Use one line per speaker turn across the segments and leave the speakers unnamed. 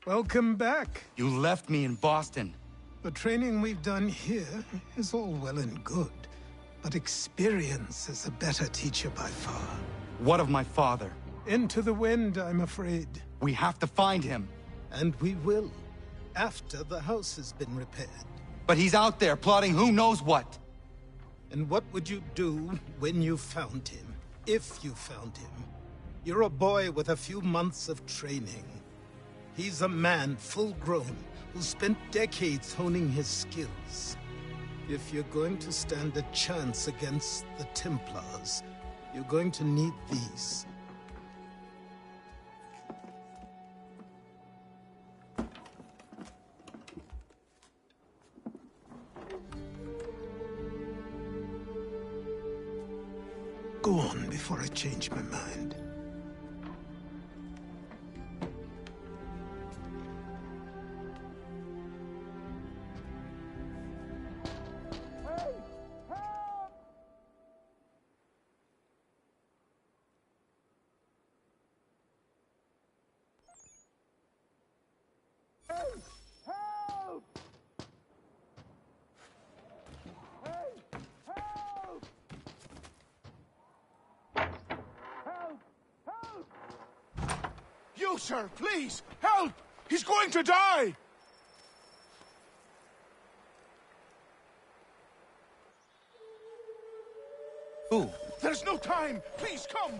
Welcome back.
You left me in Boston.
The training we've done here is all well and good, but experience is a better teacher by far.
What of my father?
Into the wind, I'm afraid.
We have to find him.
And we will, after the house has been repaired.
But he's out there plotting who knows what.
And what would you do when you found him? If you found him? You're a boy with a few months of training. He's a man full grown who spent decades honing his skills. If you're going to stand a chance against the Templars, you're going to need these. Go on before I change my mind.
You, sir, please, help! He's going to die!
Who?
There's no time! Please, come!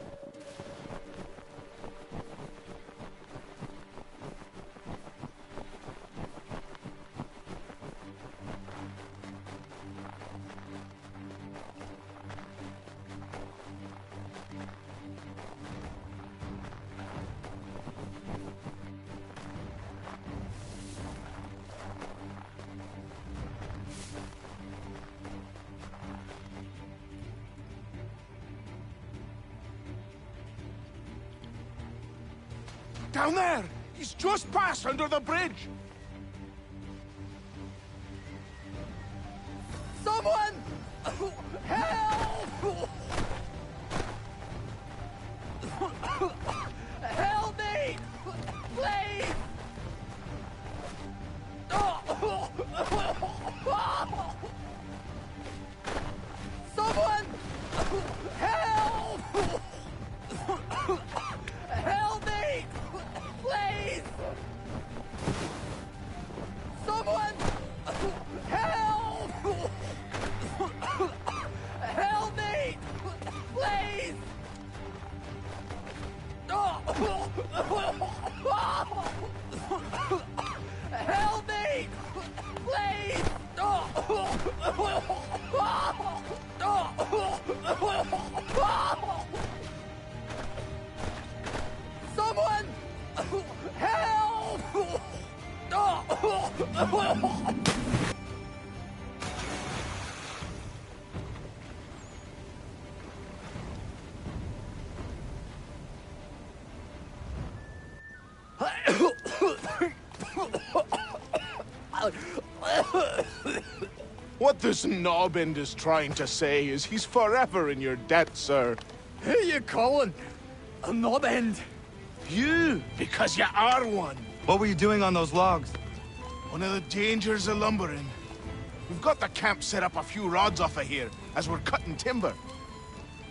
Down there! He's just passed under the bridge!
Someone! Help! Help me! Please! Someone! Help! Help me! Please! Someone! Help! Help me! Please! Help me! Please! Someone! Help!
What this knobend is trying to say is he's forever in your debt, sir.
Who you calling? A knob end?
You, because you are one.
What were you doing on those logs?
One of the dangers of lumbering. We've got the camp set up a few rods off of here, as we're cutting timber.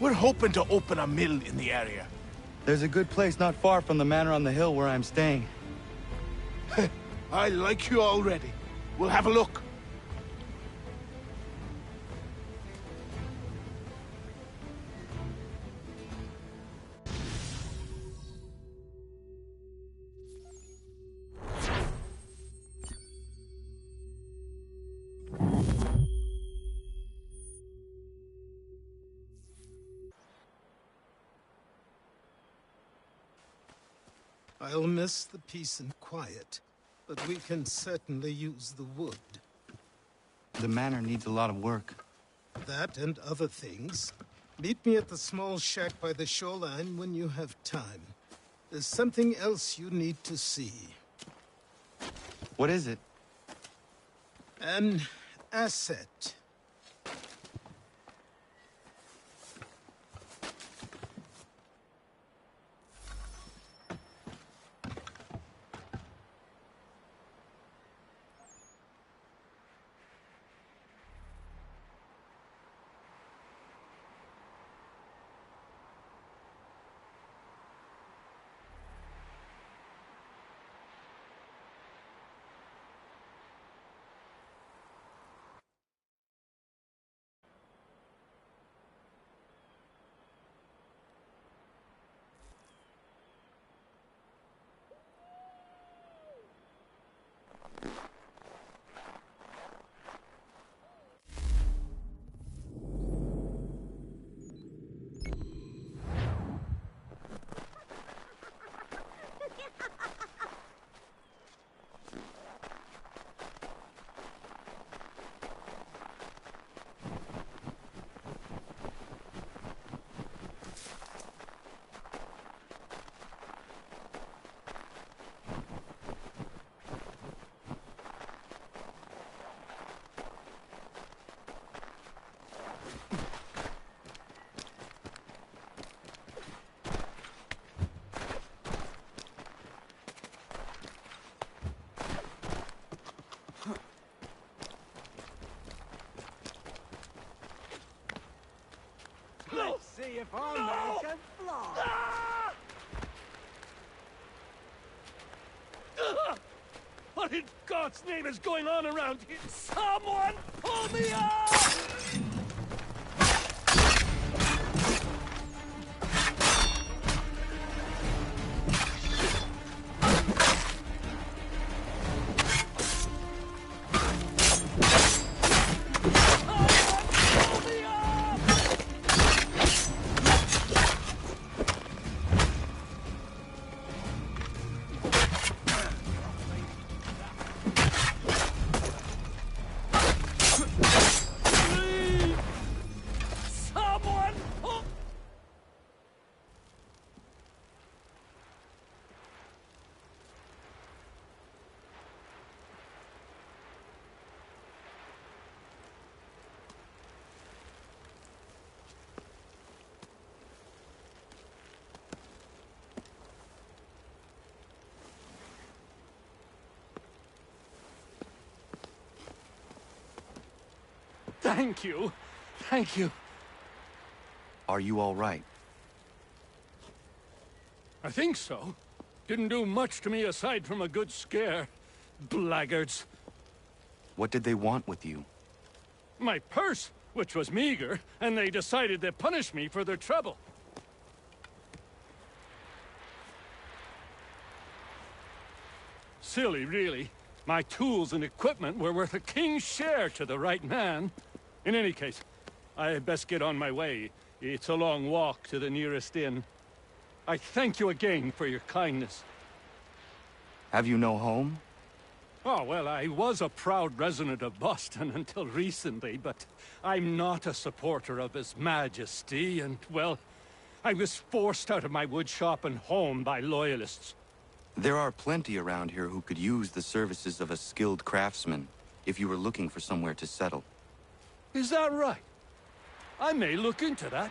We're hoping to open a mill in the area.
There's a good place not far from the manor on the hill where I'm staying.
I like you already. We'll have a look.
I'll miss the peace and quiet, but we can certainly use the wood.
The manor needs a lot of work.
That and other things. Meet me at the small shack by the shoreline when you have time. There's something else you need to see.
What is it?
An asset.
Formation flaw.
What in God's name is going on around here? Someone pull me up! Thank you. Thank you.
Are you all right?
I think so. Didn't do much to me aside from a good scare. Blackguards.
What did they want with you?
My purse, which was meager, and they decided to punish me for their trouble. Silly, really. My tools and equipment were worth a king's share to the right man. In any case, I had best get on my way. It's a long walk to the nearest inn. I thank you again for your kindness.
Have you no home?
Oh, well, I was a proud resident of Boston until recently, but I'm not a supporter of His Majesty, and, well, I was forced out of my woodshop and home by loyalists.
There are plenty around here who could use the services of a skilled craftsman if you were looking for somewhere to settle.
Is that right? I may look into that.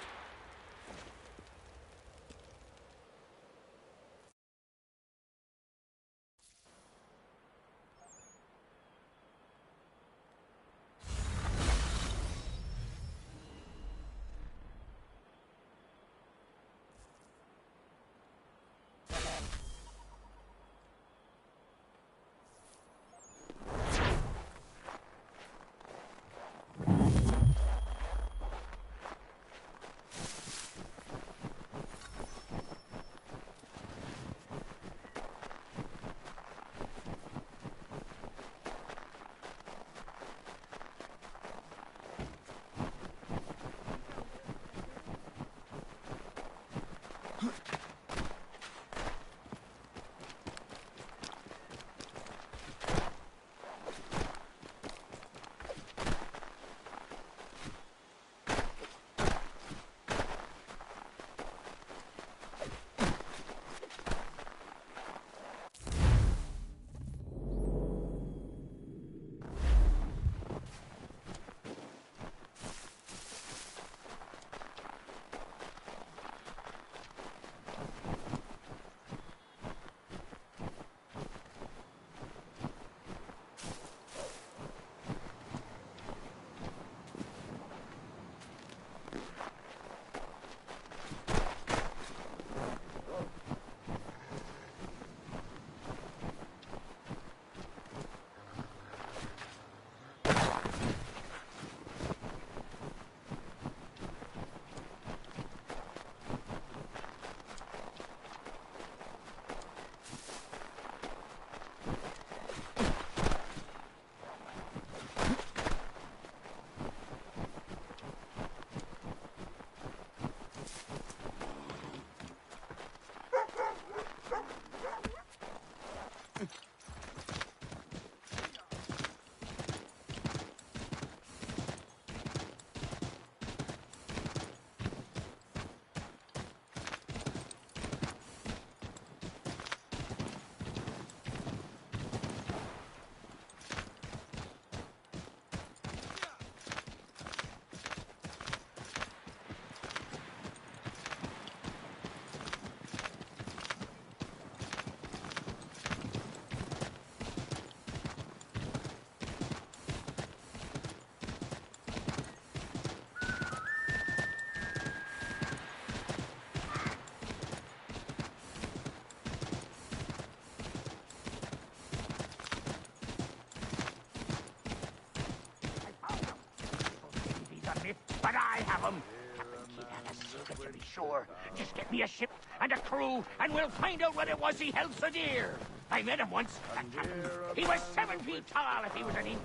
sure. Just get me a ship and a crew, and we'll find out what it was he held so dear. I met him once, that captain. He was 7 feet tall if he was an inch.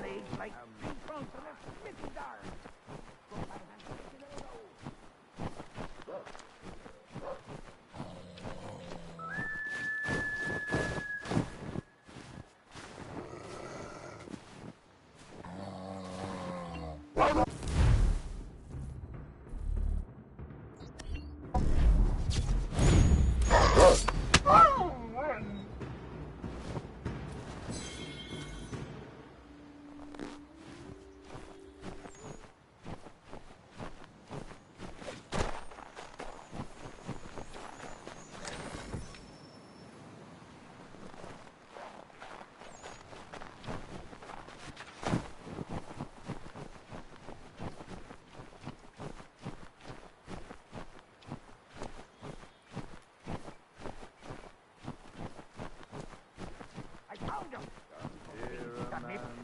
Legs like big fronts from a smithy's arm.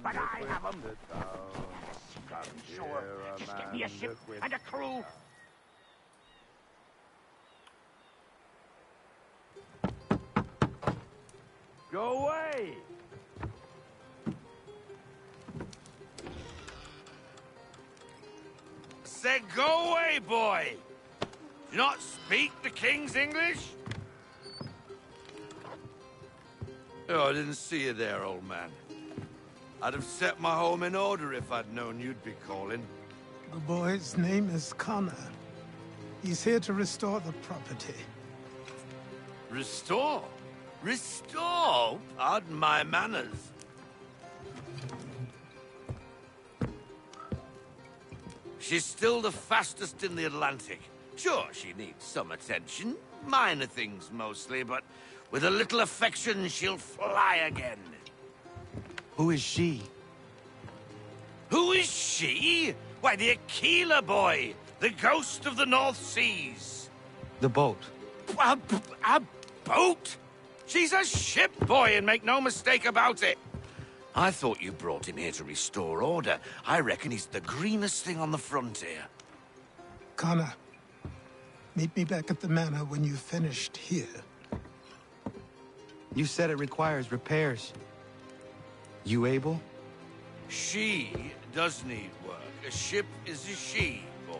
But I have them. Sure. Just get me a ship and a crew.
Go away!
Said go away, boy! Do you not speak the King's English? Oh, I didn't see you there, old man. I'd have set my home in order if I'd known you'd be calling.
The boy's name is Connor. He's here to restore the property.
Restore? Restore? Pardon my manners. She's still the fastest in the Atlantic. Sure, she needs some attention. Minor things mostly, but with a little affection, she'll fly again.
Who is she?
Who is she? Why, the Aquila boy, the ghost of the North Seas.
The boat.
A boat? She's a ship, boy, and make no mistake about it. I thought you brought him here to restore order. I reckon he's the greenest thing on the frontier.
Connor, meet me back at the manor when you've finished here.
You said it requires repairs. You able?
She does need work. A ship is a she, boy.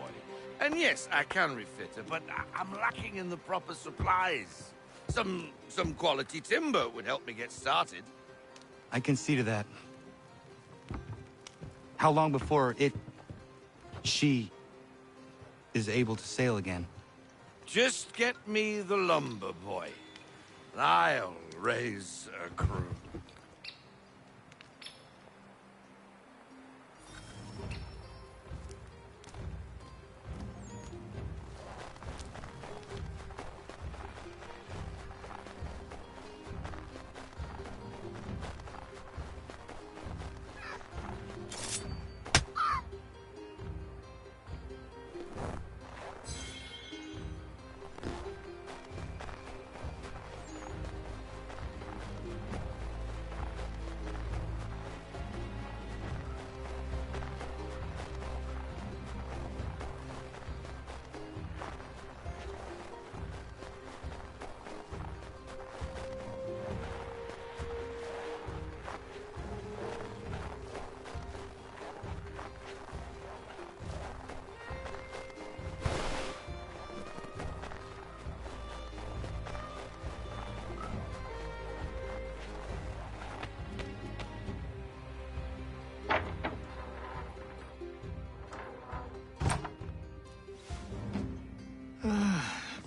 And yes, I can refit her, but I'm lacking in the proper supplies. Some quality timber would help me get started.
I can see to that. How long before she is able to sail again?
Just get me the lumber, boy. I'll raise a crew.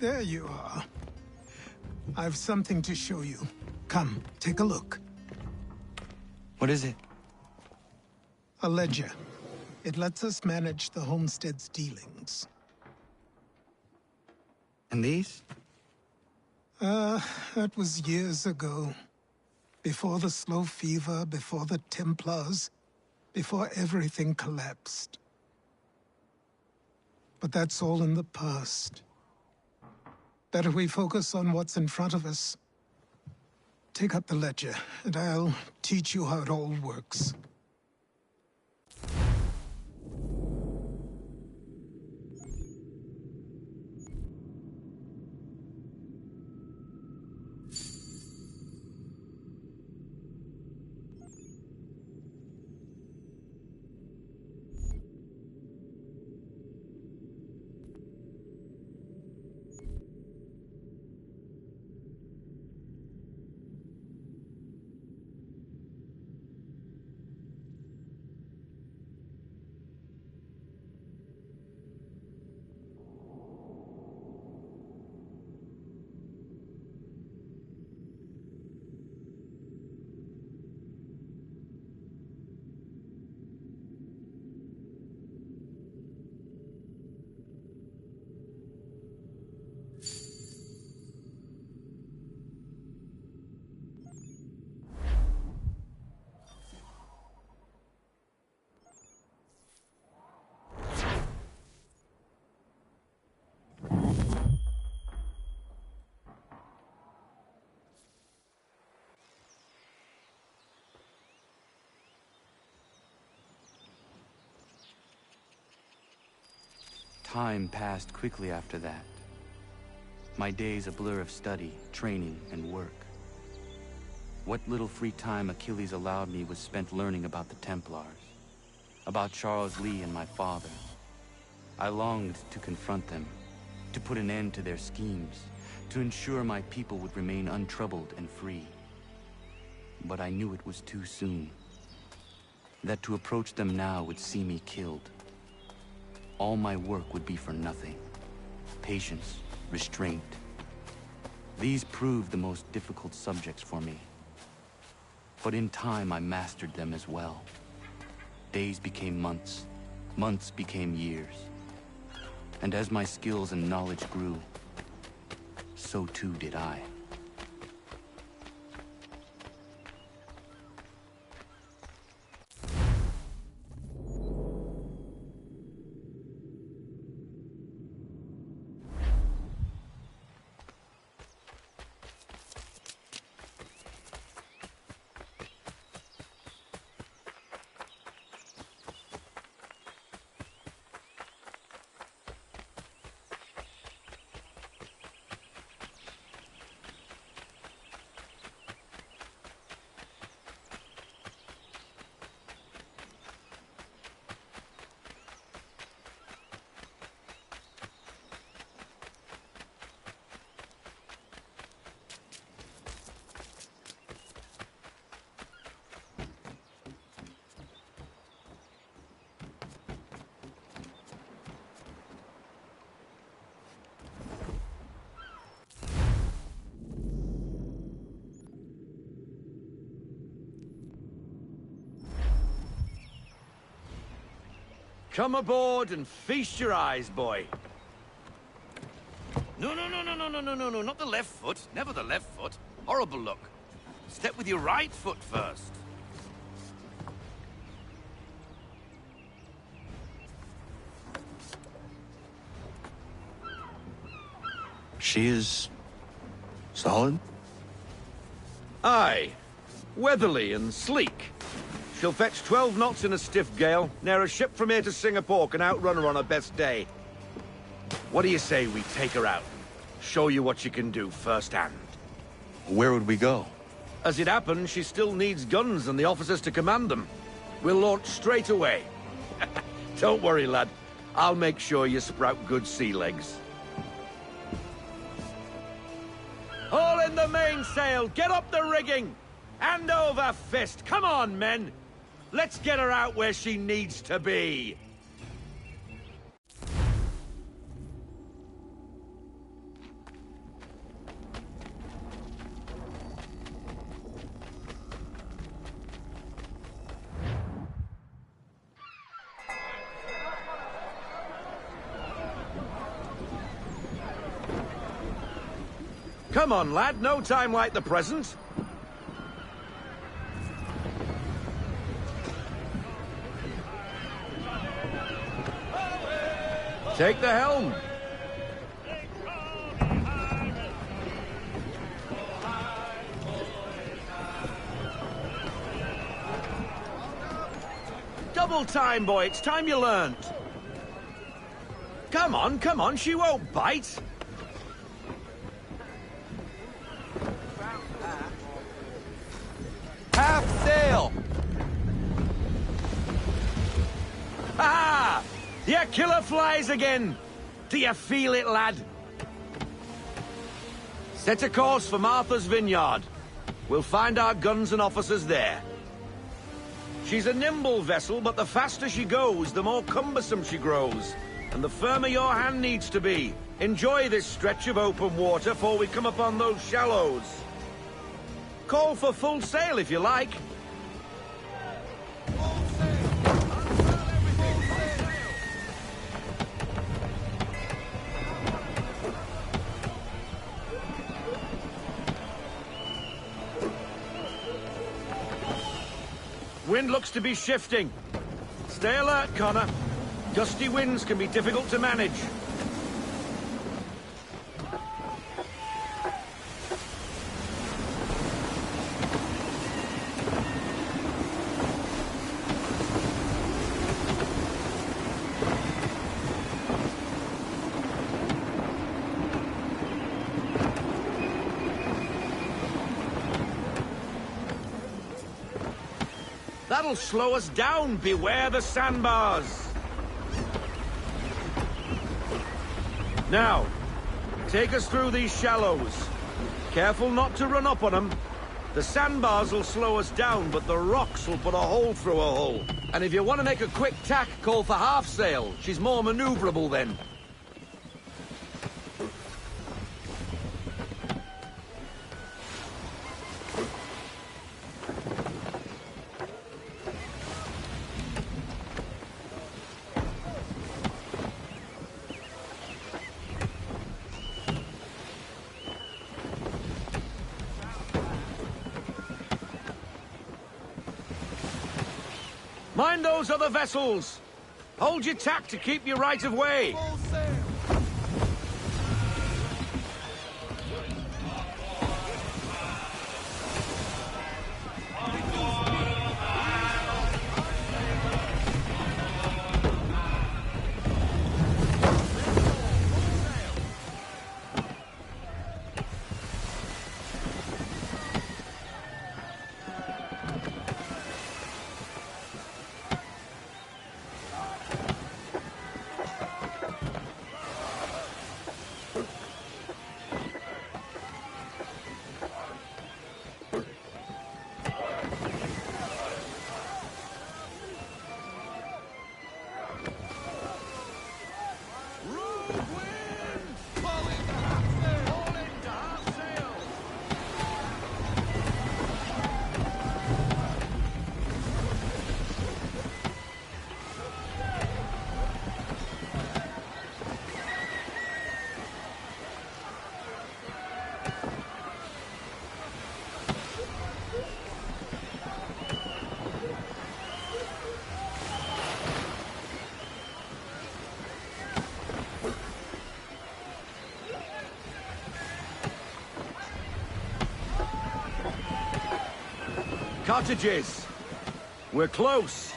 There you are. I've something to show you. Come, take a look.
What is it?
A ledger. It lets us manage the homestead's dealings.
And these?
That was years ago. Before the slow fever, before the Templars, before everything collapsed. But that's all in the past. Better we focus on what's in front of us. Take up the ledger, and I'll teach you how it all works.
Time passed quickly after that. My days a blur of study, training, and work. What little free time Achilles allowed me was spent learning about the Templars, about Charles Lee and my father. I longed to confront them, to put an end to their schemes, to ensure my people would remain untroubled and free. But I knew it was too soon, that to approach them now would see me killed. All my work would be for nothing. Patience, restraint. These proved the most difficult subjects for me. But in time, I mastered them as well. Days became months, months became years. And as my skills and knowledge grew, so too did I.
Come aboard and feast your eyes, boy.
No, not the left foot. Never the left foot. Horrible look. Step with your right foot first.
She is... solid?
Aye. Weatherly and sleek. She'll fetch 12 knots in a stiff gale. Ne'er a ship from here to Singapore can outrun her on her best day. What do you say we take her out? Show you what she can do firsthand.
Where would we go?
As it happens, she still needs guns and the officers to command them. We'll launch straight away. Don't worry, lad. I'll make sure you sprout good sea legs. All in the mainsail! Get up the rigging! Hand over fist! Come on, men! Let's get her out where she needs to be! Come on, lad. No time like the present. Take the helm. Double time, boy. It's time you learned. Come on. She won't bite.
Half sail!
Ah! Your killer flies again! Do you feel it, lad? Set a course for Martha's Vineyard. We'll find our guns and officers there. She's a nimble vessel, but the faster she goes, the more cumbersome she grows. And the firmer your hand needs to be. Enjoy this stretch of open water before we come upon those shallows. Call for full sail if you like. Wind looks to be shifting. Stay alert, Connor. Gusty winds can be difficult to manage. That'll slow us down. Beware the sandbars. Now, take us through these shallows. Careful not to run up on them. The sandbars will slow us down, but the rocks will put a hole through a hole. And if you want to make a quick tack, call for half sail. She's more maneuverable then. Mind those other vessels! Hold your tack to keep your right of way! Cottages! We're close!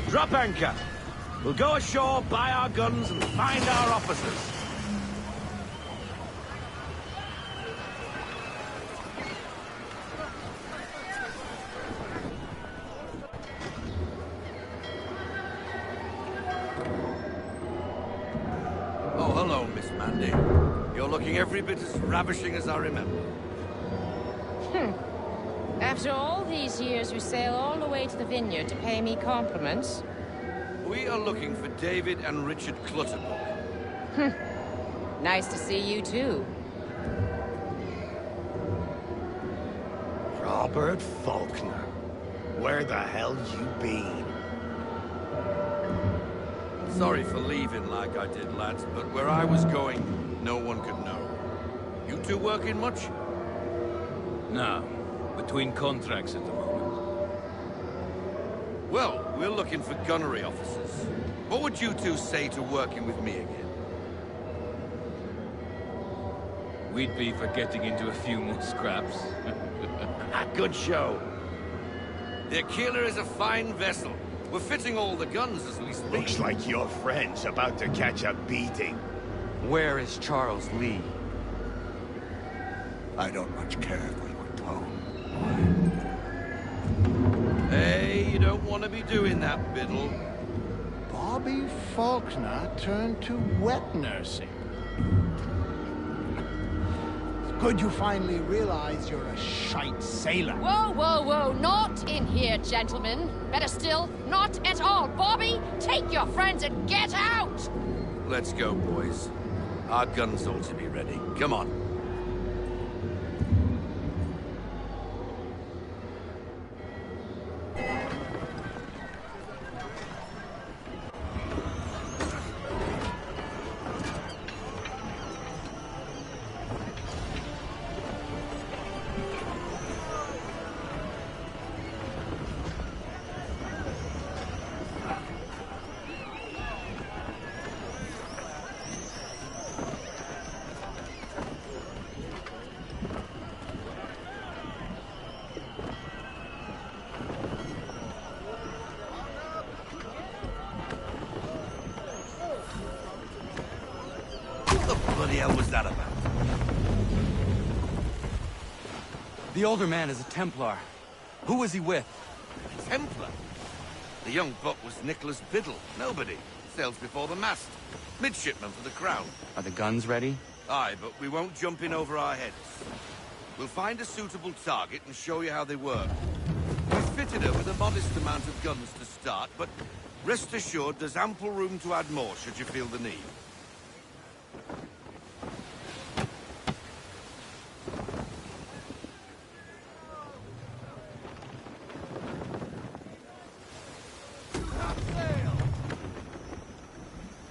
Drop anchor. We'll go ashore, buy our guns, and find our officers.
Oh, hello, Miss Mandy. You're looking every bit as ravishing as I remember.
After all these years, you sail all the way to the vineyard to pay me compliments?
We are looking for David and Richard Clutterbuck.
Nice to see you, too.
Robert Faulkner. Where the hell you been?
Sorry for leaving like I did, lads, but where I was going, no one could know. You two working much?
No. Between contracts at the moment.
Well, we're looking for gunnery officers. What would you two say to working with me again?
We'd be for getting into a few more scraps.
Good show.
The Aquila is a fine vessel. We're fitting all the guns as we speak.
Looks like your friend's about to catch a beating.
Where is Charles Lee?
I don't much care for your tone.
Hey, you don't want to be doing that, Biddle.
Bobby Faulkner turned to wet nursing. It's good you finally realize you're a shite sailor.
Whoa, whoa, whoa, not in here, gentlemen. Better still, not at all. Bobby, take your friends and get out!
Let's go, boys. Our guns ought to be ready. Come on. hell was that about?
The older man is a Templar. Who was he with?
Templar? The young buck was Nicholas Biddle. Nobody. Sails before the mast. Midshipman for the crown.
Are the guns ready?
Aye, but we won't jump in over our heads. We'll find a suitable target and show you how they work. We've fitted her with a modest amount of guns to start, but rest assured there's ample room to add more should you feel the need.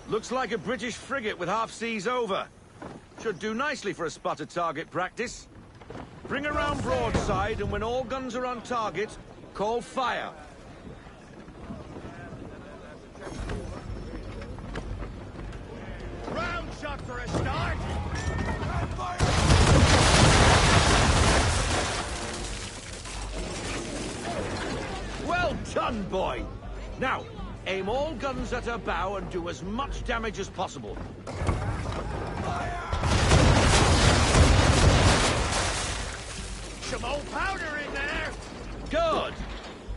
Looks like a British frigate with half seas over. Should do nicely for a spotted target practice. Bring around broadside, and when all guns are on target, call fire.
Round shot for a start.
Well done, boy. Now, aim all guns at her bow and do as much damage as possible.
Some old powder in there.
Good.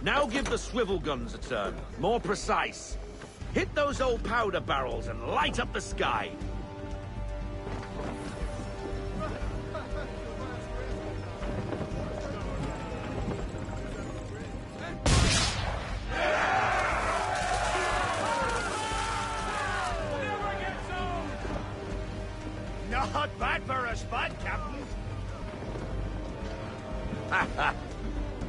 Now give the swivel guns a turn. More precise. Hit those old powder barrels and light up the sky.
Not bad for a spot, Captain.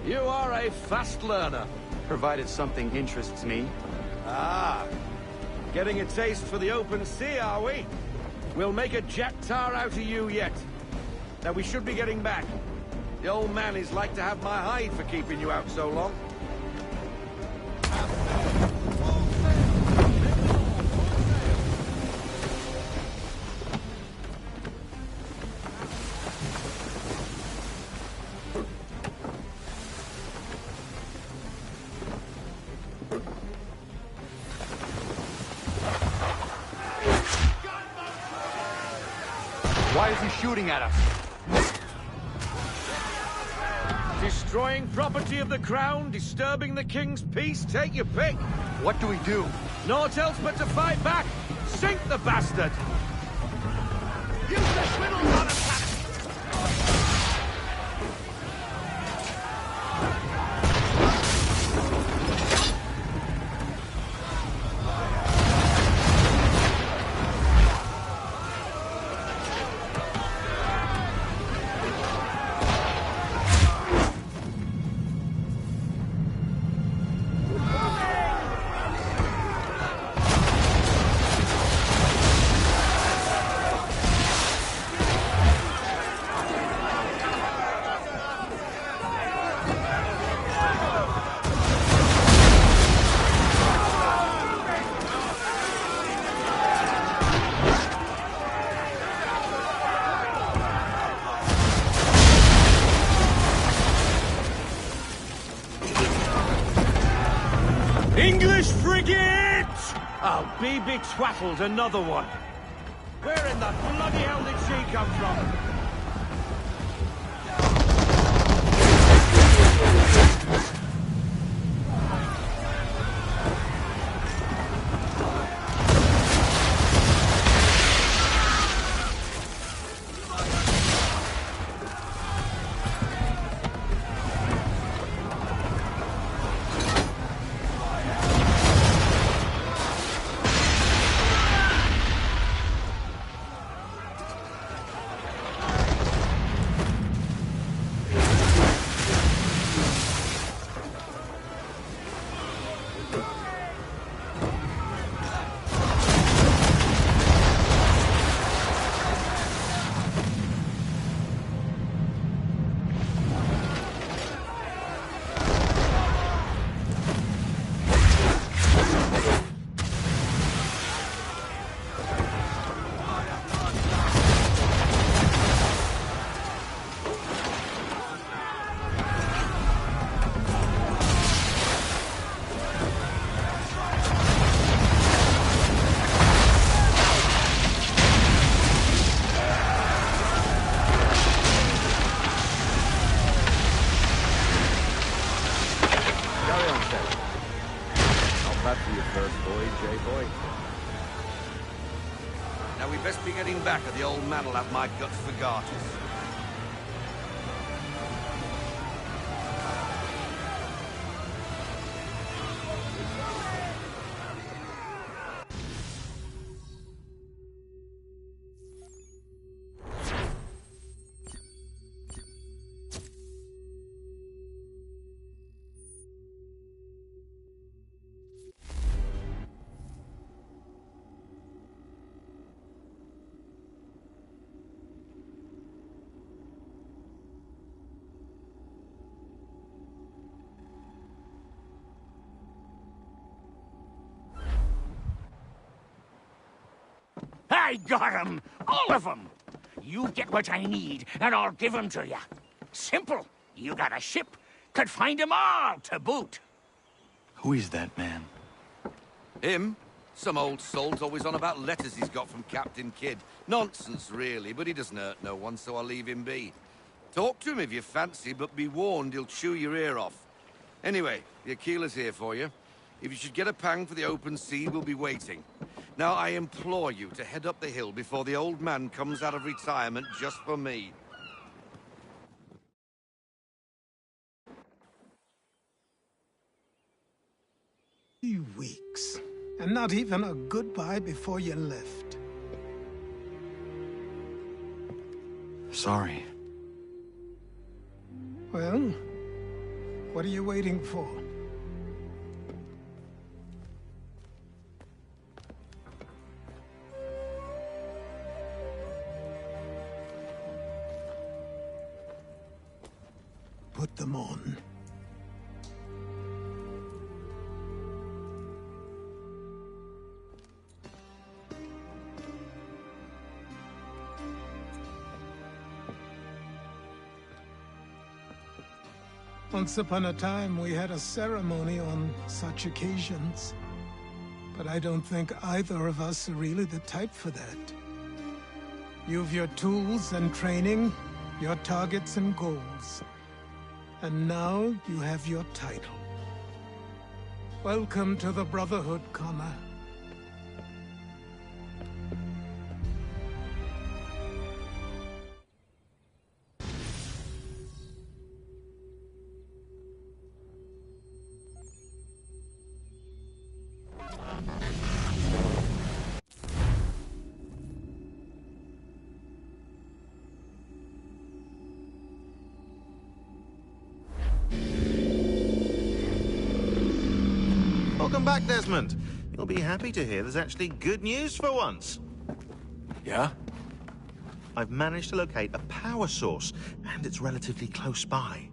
You are a fast learner.
Provided something interests me.
Ah, getting a taste for the open sea, are we? We'll make a jack tar out of you yet. Now we should be getting back. The old man is like to have my hide for keeping you out so long.
Why is he shooting at us?
Destroying property of the crown, disturbing the king's peace, take your pick.
What do we do?
Naught else but to fight back. Sink the bastard!
Use the swivels on him, Captain.
English frigate! I'll be betwaffled, another one. Where in the bloody hell did she come from? first voyage, eh, boy?
Now we best be getting back, or the old man'll have my guts for garters.
I got 'em! All of 'em! You get what I need, and I'll give 'em to you. Simple. You got a ship. Could find 'em all to boot.
Who is that man?
Him? Some old salt's always on about letters he's got from Captain Kidd. Nonsense, really, but he doesn't hurt no one, so I'll leave him be. Talk to him if you fancy, but be warned he'll chew your ear off. Anyway, the Aquila's here for you. If you should get a pang for the open sea, we'll be waiting. Now, I implore you to head up the hill before the old man comes out of retirement just for me.
3 weeks. And not even a goodbye before you left.
Sorry.
Well, what are you waiting for? Put them on. Once upon a time, we had a ceremony on such occasions. But I don't think either of us are really the type for that. You've your tools and training, your targets and goals. And now you have your title. Welcome to the Brotherhood, Connor.
Welcome back, Desmond. You'll be happy to hear there's actually good news for once.
Yeah?
I've managed to locate a power source, and it's relatively close by.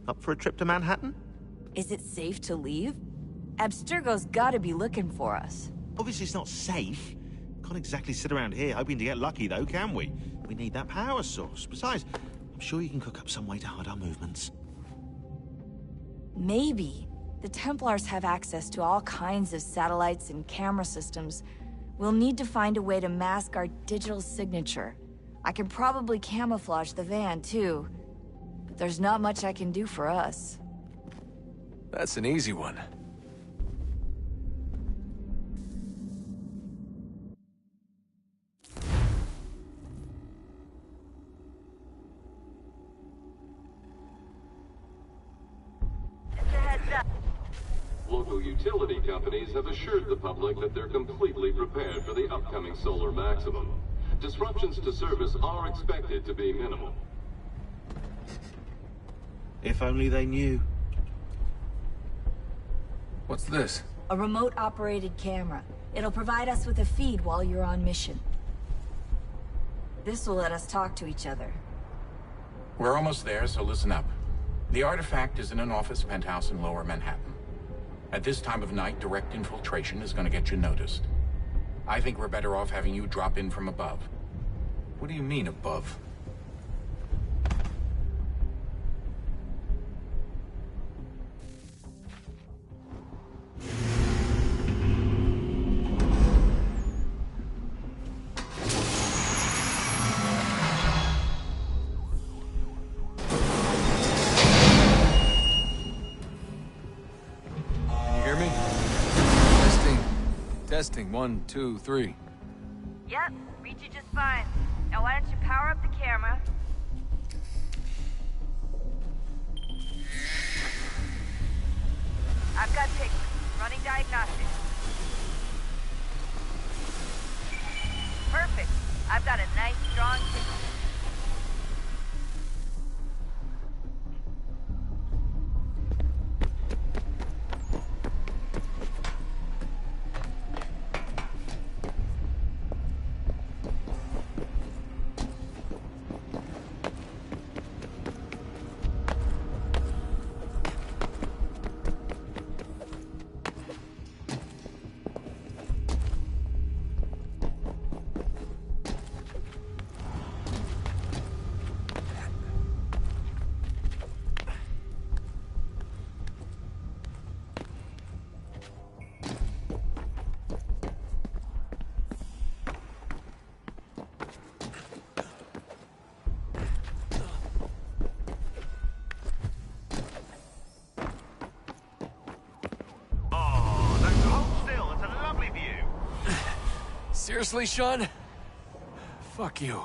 Up for a trip to Manhattan?
Is it safe to leave? Abstergo's gotta be looking for us.
Obviously it's not safe. Can't exactly sit around here hoping to get lucky, though, can we? We need that power source. Besides, I'm sure you can cook up some way to hide our movements.
Maybe. The Templars have access to all kinds of satellites and camera systems. We'll need to find a way to mask our digital signature. I can probably camouflage the van, too. But there's not much I can do for us.
That's an easy one.
Local utility companies have assured the public that they're completely prepared for the upcoming solar maximum. Disruptions to service are expected to be minimal.
If only they knew.
What's this?
A remote-operated camera. It'll provide us with a feed while you're on mission. This will let us talk to each other.
We're almost there, so listen up. The artifact is in an office penthouse in Lower Manhattan. At this time of night, direct infiltration is going to get you noticed. I think we're better off having you drop in from above.
What do you mean, above? Testing, 1, 2, 3.
Yep, read you just fine. Now why don't you power up the camera? I've got pictures. Running diagnostics. Perfect. I've got a nice, strong signal.
Seriously, Sean? Fuck you.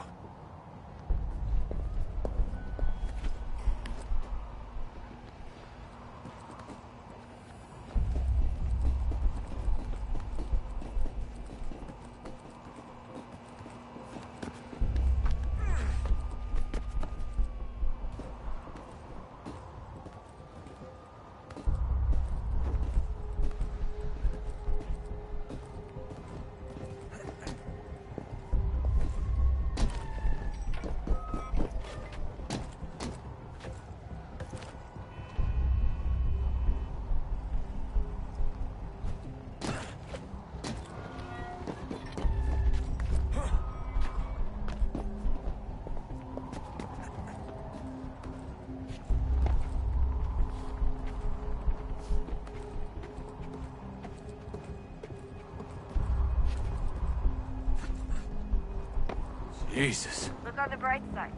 Jesus.
Look on the bright side.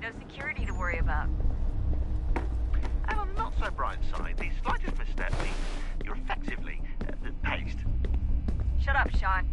No security to worry about.
And on the not so bright side, the slightest misstep means you're effectively paced.
Shut up, Sean.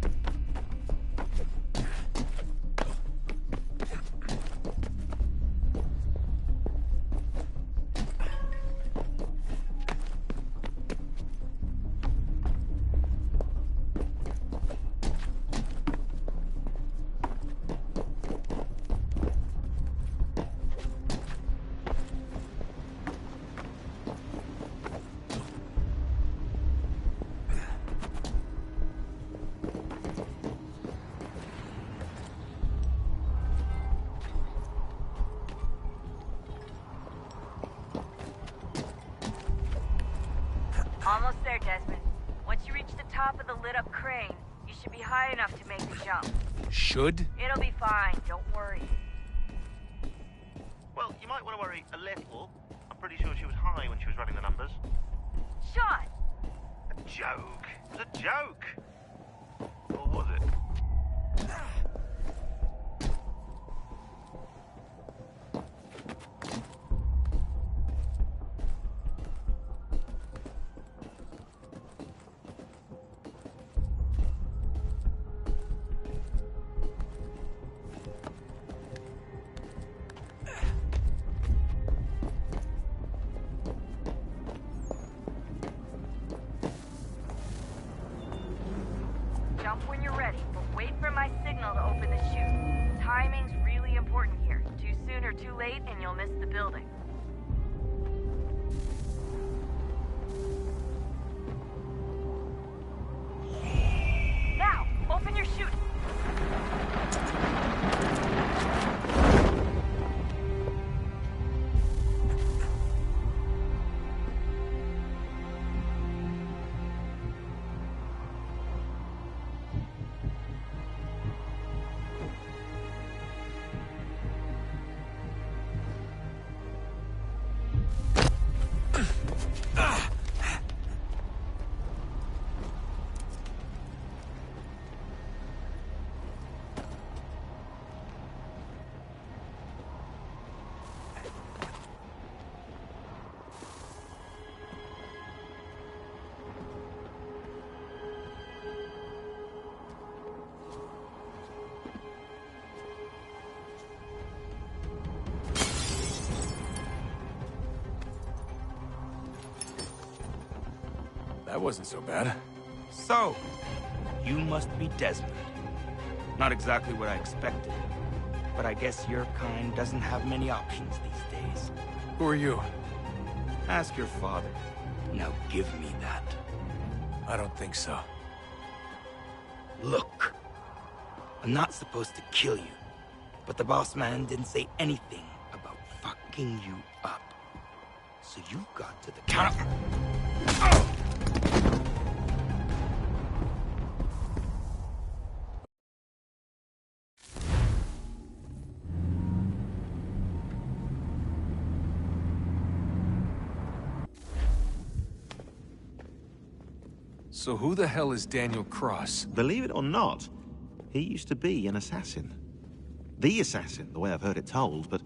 Almost there, Desmond. Once you reach the top of the lit-up crane, you should be high enough to make the jump.
Should?
It'll be fine, don't worry.
Well, you might want to worry a little. I'm pretty sure she was high when she was running the numbers.
Sean!
A joke. It was a joke. Or was it?
Jump when you're ready, but wait for my signal to open the chute. Timing's really important here. Too soon or too late, and you'll miss the building. Now, open your chute.
That wasn't so bad.
So, you must be Desmond. Not exactly what I expected. But I guess your kind doesn't have many options these days.
Who are you?
Ask your father. Now give me that.
I don't think so.
Look. I'm not supposed to kill you. But the boss man didn't say anything about fucking you up. So you got to the counter.
So who the hell is Daniel Cross?
Believe it or not, he used to be an assassin. The assassin, the way I've heard it told, but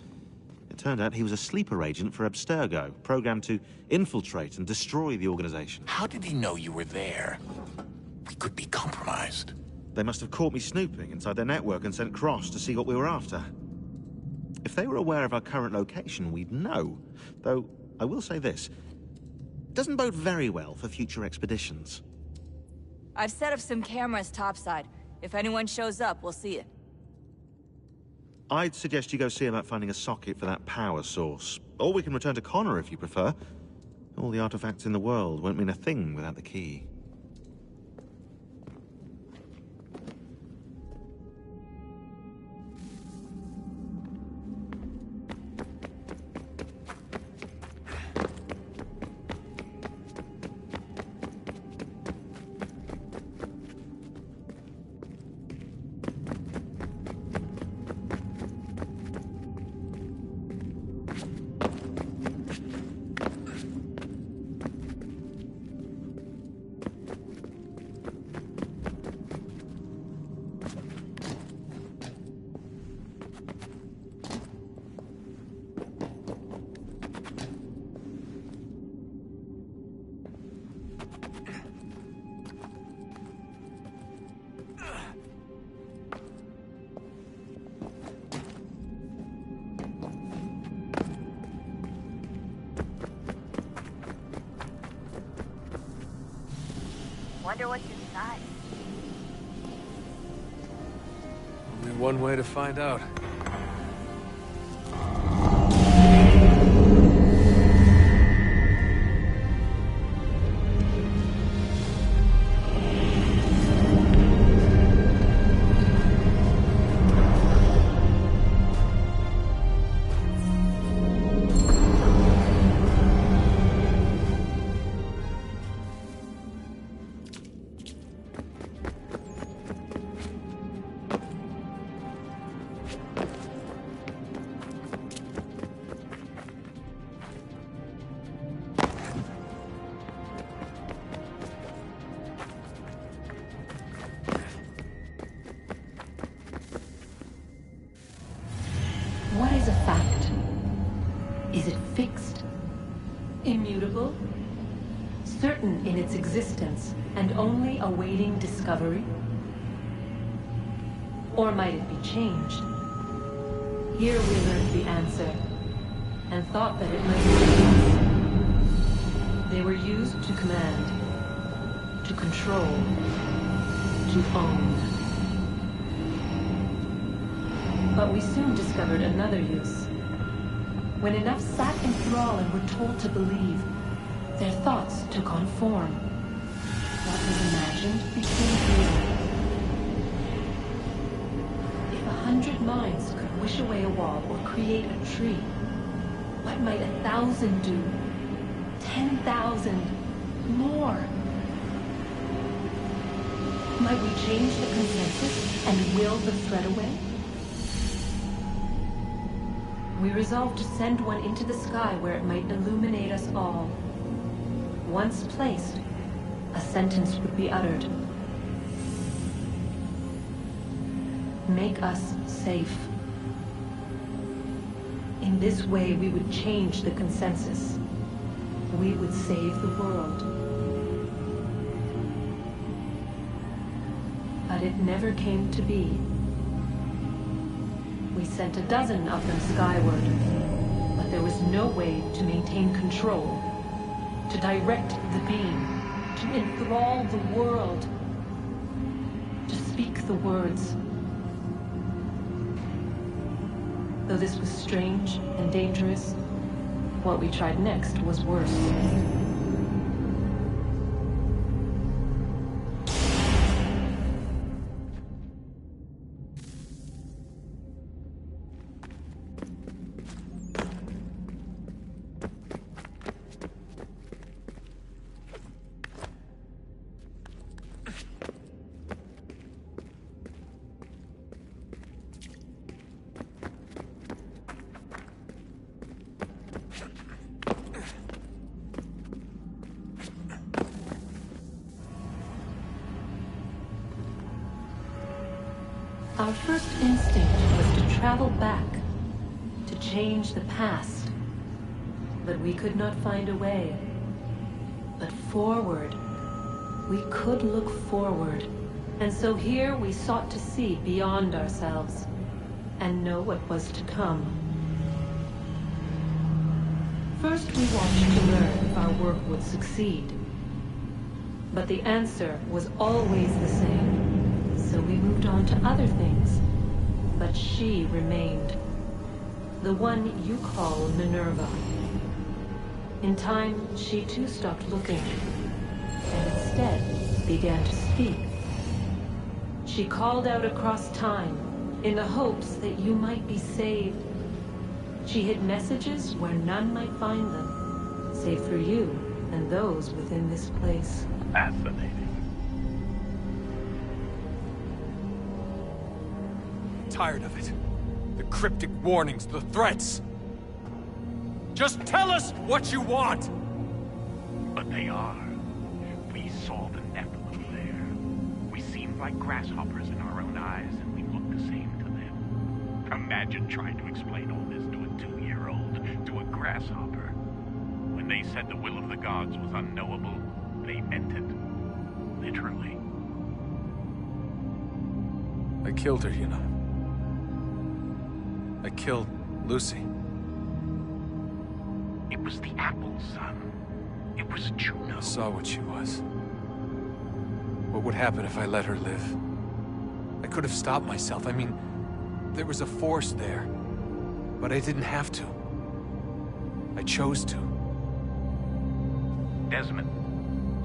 it turned out he was a sleeper agent for Abstergo, programmed to infiltrate and destroy the organization.
How did he know you were there? We could be compromised.
They must have caught me snooping inside their network and sent Cross to see what we were after. If they were aware of our current location, we'd know. Though, I will say this. It doesn't bode very well for future expeditions.
I've set up some cameras topside. If anyone shows up, we'll see it.
I'd suggest you go see about finding a socket for that power source. Or we can return to Connor if you prefer. All the artifacts in the world won't mean a thing without the key.
Wonder what's inside.
Only one way to find out.
What is a fact? Is it fixed? Immutable? Certain in its existence and only awaiting discovery? Or might it be changed? Here we learned the answer, and thought that it might be changed. They were used to command, to control, to own. But we soon discovered another use. When enough sat in thrall and were told to believe, their thoughts took on form. What was imagined became real. If 100 minds could wish away a wall or create a tree, what might 1,000 do? 10,000? More? Might we change the consensus and will the threat away? We resolved to send one into the sky where it might illuminate us all. Once placed, a sentence would be uttered. Make us safe. In this way, we would change the consensus. We would save the world. But it never came to be. We sent a dozen of them skyward, but there was no way to maintain control, to direct the beam, to enthrall the world, to speak the words. Though this was strange and dangerous, what we tried next was worse. Our first instinct was to travel back, to change the past. But we could not find a way. But forward, we could look forward. And so here we sought to see beyond ourselves, and know what was to come. First we watched to learn if our work would succeed. But the answer was always the same. So we moved on to other things. But she remained. The one you call Minerva. In time, she too stopped looking, and instead began to speak. She called out across time, in the hopes that you might be saved. She hid messages where none might find them, save for you and those within this place.
Fascinating.
Tired of it. The cryptic warnings, the threats. Just tell us what you want!
But they are. We saw the Nephilim there. We seemed like grasshoppers in our own eyes, and we looked the same to them. Imagine trying to explain all this to a 2-year-old, to a grasshopper. When they said the will of the gods was unknowable, they meant it. Literally.
I killed her, you know. I killed Lucy.
It was the apple, son. It was Juno.
I saw what she was. What would happen if I let her live? I could have stopped myself. I mean, there was a force there. But I didn't have to. I chose to.
Desmond.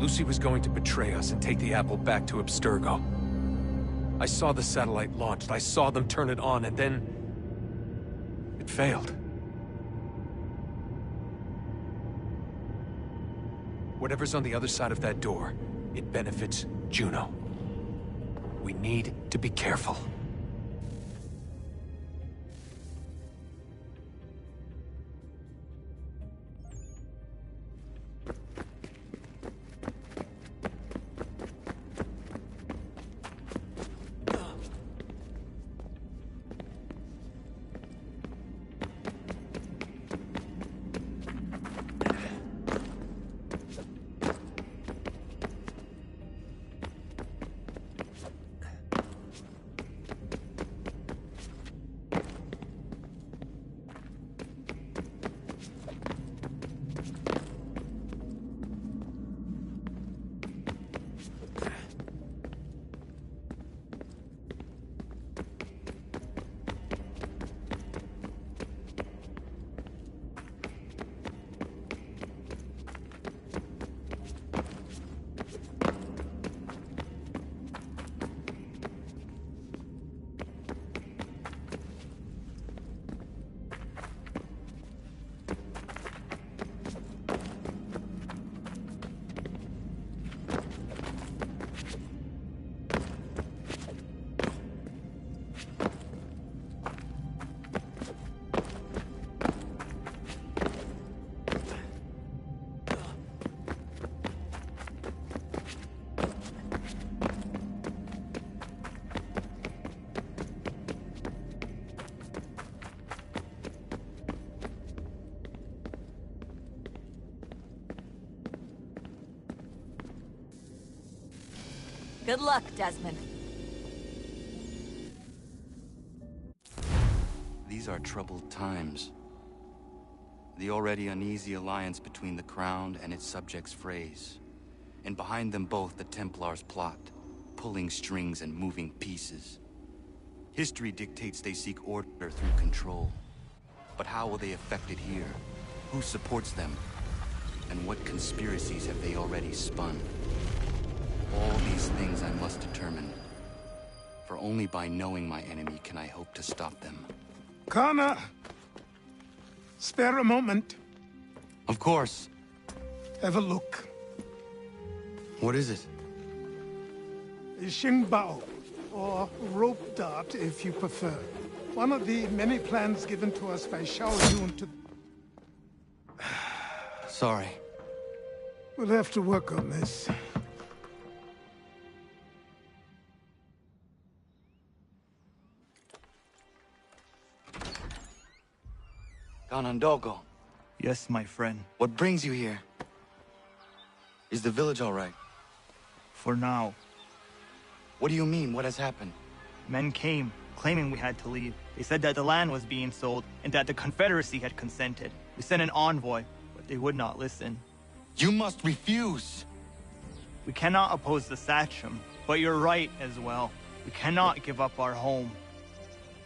Lucy was going to betray us and take the apple back to Abstergo. I saw the satellite launched. I saw them turn it on, and then it failed. Whatever's on the other side of that door, it benefits Juno. We need to be careful.
Good luck, Desmond.
These are troubled times. The already uneasy alliance between the Crown and its subjects frays. And behind them both, the Templars plot, pulling strings and moving pieces. History dictates they seek order through control. But how will they affect it here? Who supports them? And what conspiracies have they already spun? All these things I must determine. For only by knowing my enemy can I hope to stop them.
Connor! Spare a moment.
Of course.
Have a look.
What is it?
A Xingbao, or rope dart if you prefer. One of the many plans given to us by Xiao Yun to...
Sorry.
We'll have to work on this.
Ganondogo.
Yes, my friend.
What brings you here? Is the village all right?
For now.
What do you mean? What has happened?
Men came, claiming we had to leave. They said that the land was being sold, and that the Confederacy had consented. We sent an envoy, but they would not listen.
You must refuse!
We cannot oppose the Sachem, but you're right as well. We cannot give up our home.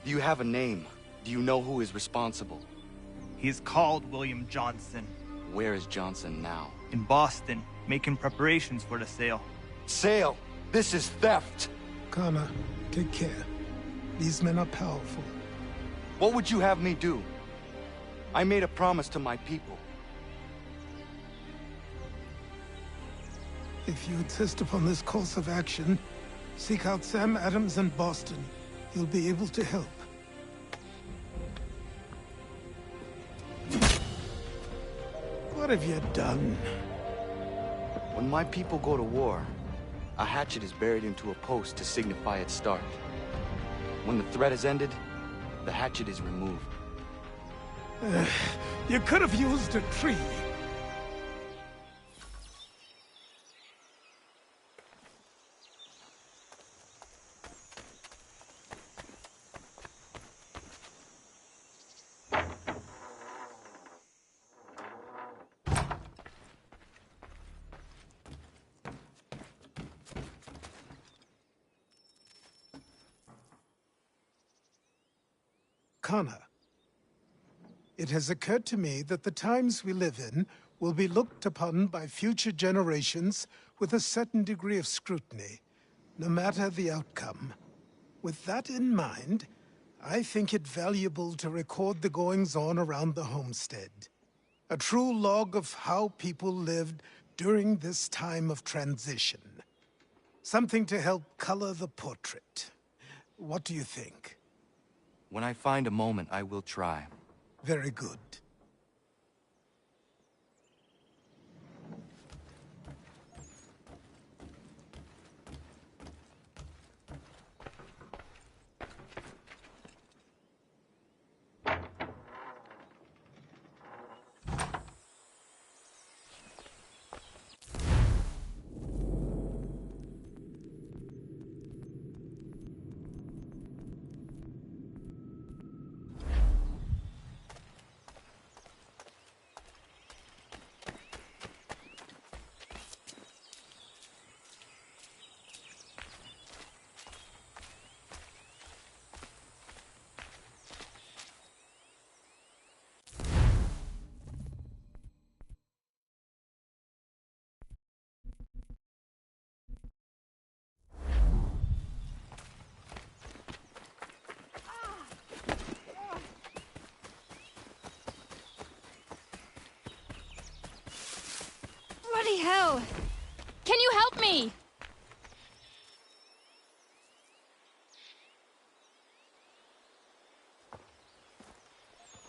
Do you have a name? Do you know who is responsible?
He's called William Johnson.
Where is Johnson now?
In Boston, making preparations for the sale.
Sale? This is theft!
Connor, take care. These men are powerful.
What would you have me do? I made a promise to my people.
If you insist upon this course of action, seek out Sam Adams in Boston. He'll be able to help. What have you done?
When my people go to war, a hatchet is buried into a post to signify its start. When the threat is ended, the hatchet is removed.
You could have used a tree. Connor, it has occurred to me that the times we live in will be looked upon by future generations with a certain degree of scrutiny, no matter the outcome. With that in mind, I think it valuable to record the goings-on around the homestead. A true log of how people lived during this time of transition. Something to help color the portrait. What do you think?
When I find a moment, I will try.
Very good.
Bloody hell! Can you help me?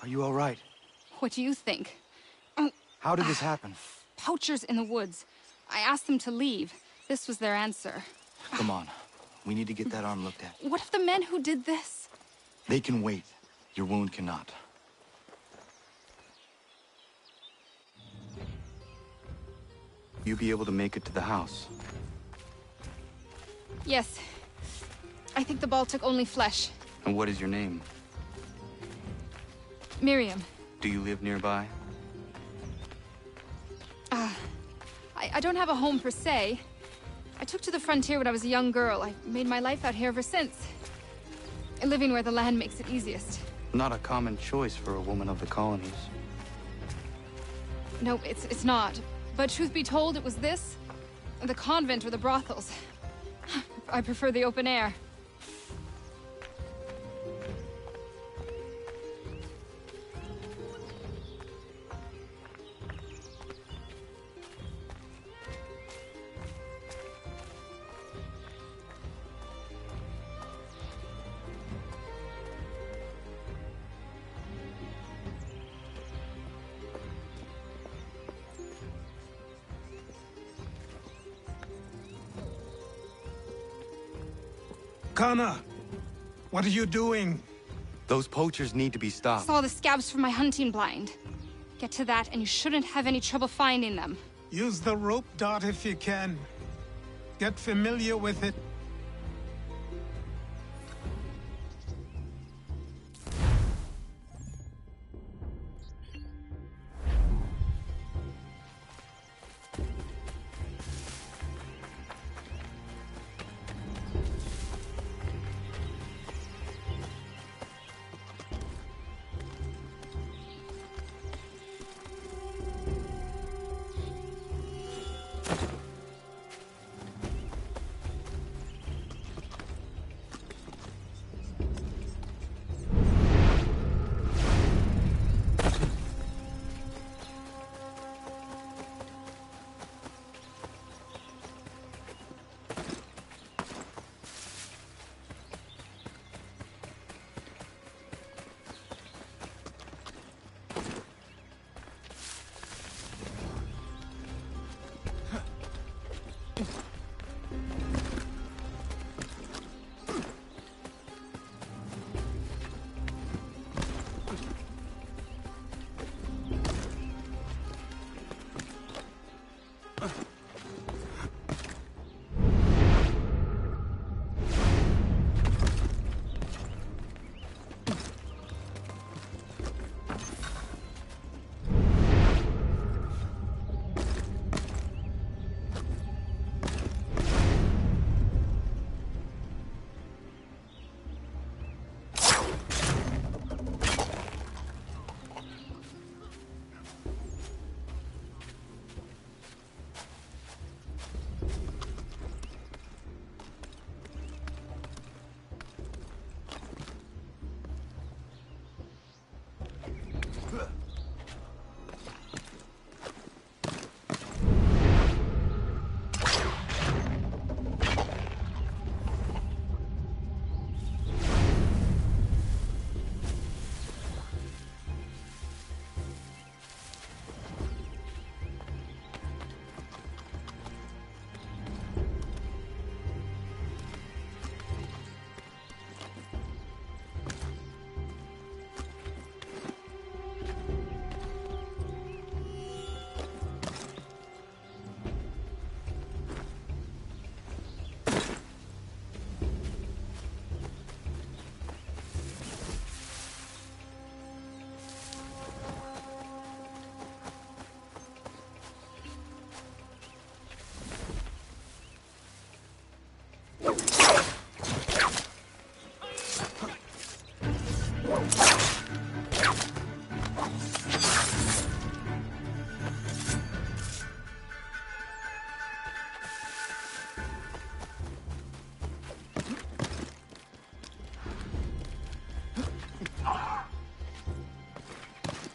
Are you all right?
What do you think?
How did this happen?
Poachers in the woods. I asked them to leave. This was their answer.
Come on. We need to get that arm looked at.
What if the men who did this?
They can wait. Your wound cannot. You be able to make it to the house?
Yes. I think the ball took only flesh.
And what is your name?
Miriam.
Do you live nearby?
I
I don't have a home per se. I took to the frontier when I was a young girl. I made my life out here ever since. Living where the land makes it easiest.
Not a common choice for a woman of the colonies.
No, it's not. But truth be told, it was this, the convent or the brothels. I prefer the open air.
Kana, what are you doing?
Those poachers need to be stopped.
Saw the scabs from my hunting blind. Get to that, and you shouldn't have any trouble finding them.
Use the rope dart if you can. Get familiar with it.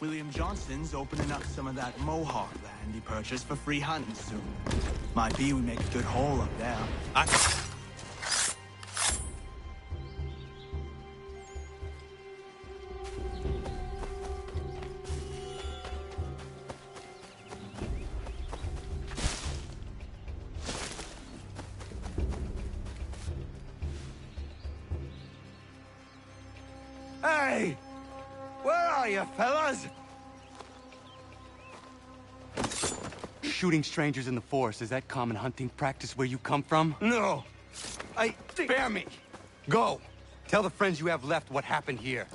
William Johnston's opening up some of that Mohawk land he purchased for free hunting soon. Might be we make a good haul up there.
Hey! Where are you, fellas?
Shooting strangers in the forest, is that common hunting practice where you come from?
No. Spare me.
Go. Tell the friends you have left what happened here.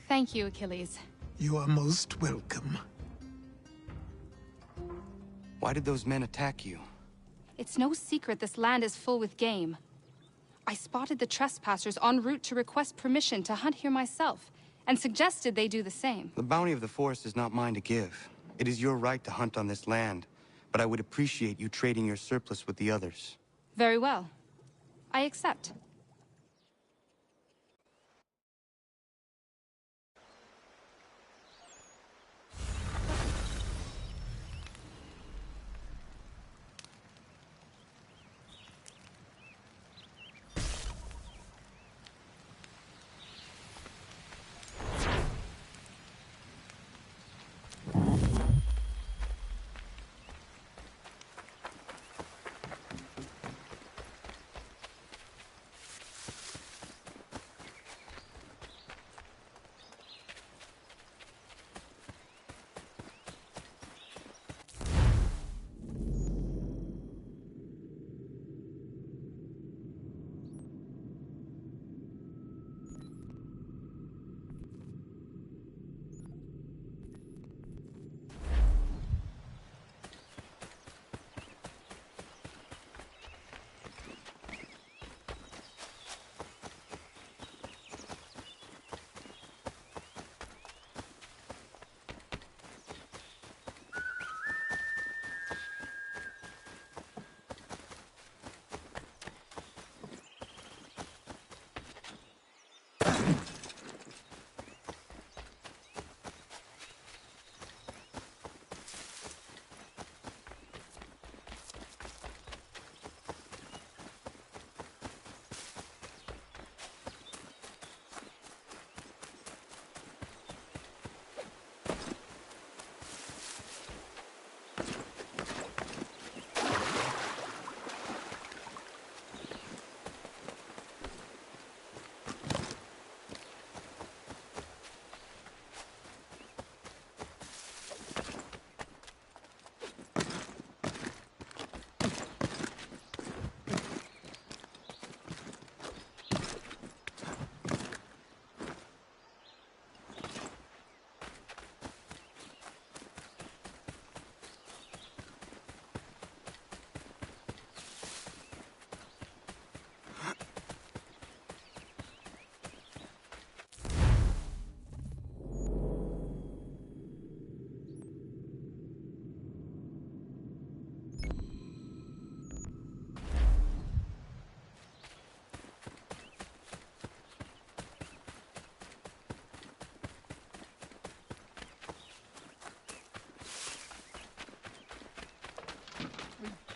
Thank you, Achilles.
You are most welcome.
Why did those men attack you?
It's no secret this land is full with game. I spotted the trespassers en route to request permission to hunt here myself, and suggested they do the same.
The bounty of the forest is not mine to give. It is your right to hunt on this land, but I would appreciate you trading your surplus with the others.
Very well. I accept.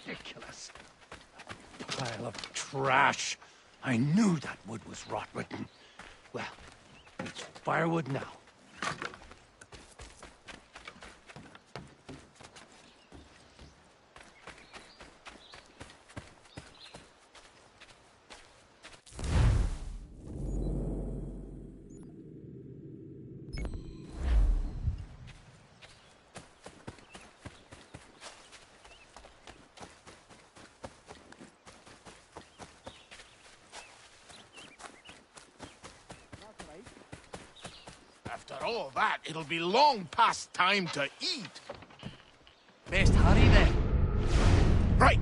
Ridiculous. Pile of trash. I knew that wood was rot-ridden. Well, it's firewood now.
After all that, it'll be long past time to eat.
Best hurry then.
Right.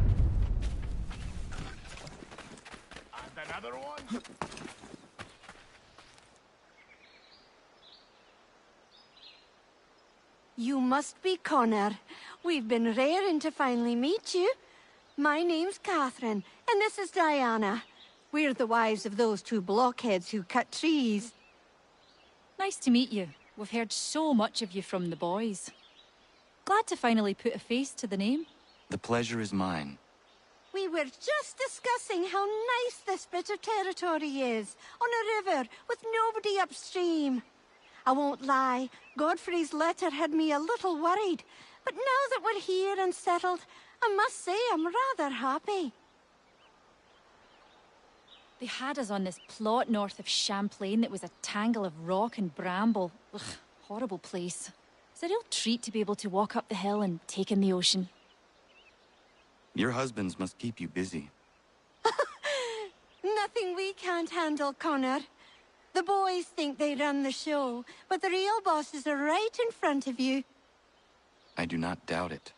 And another one.
You must be Connor. We've been raring to finally meet you. My name's Catherine, and this is Diana. We're the wives of those two blockheads who cut trees.
Nice to meet you. We've heard so much of you from the boys. Glad to finally put a face to the name.
The pleasure is mine.
We were just discussing how nice this bit of territory is, on a river with nobody upstream. I won't lie, Godfrey's letter had me a little worried, but now that we're here and settled, I must say I'm rather happy.
They had us on this plot north of Champlain that was a tangle of rock and bramble. Ugh, horrible place. It's a real treat to be able to walk up the hill and take in the ocean.
Your husbands must keep you busy.
Nothing we can't handle, Connor. The boys think they run the show, but the real bosses are right in front of you.
I do not doubt it.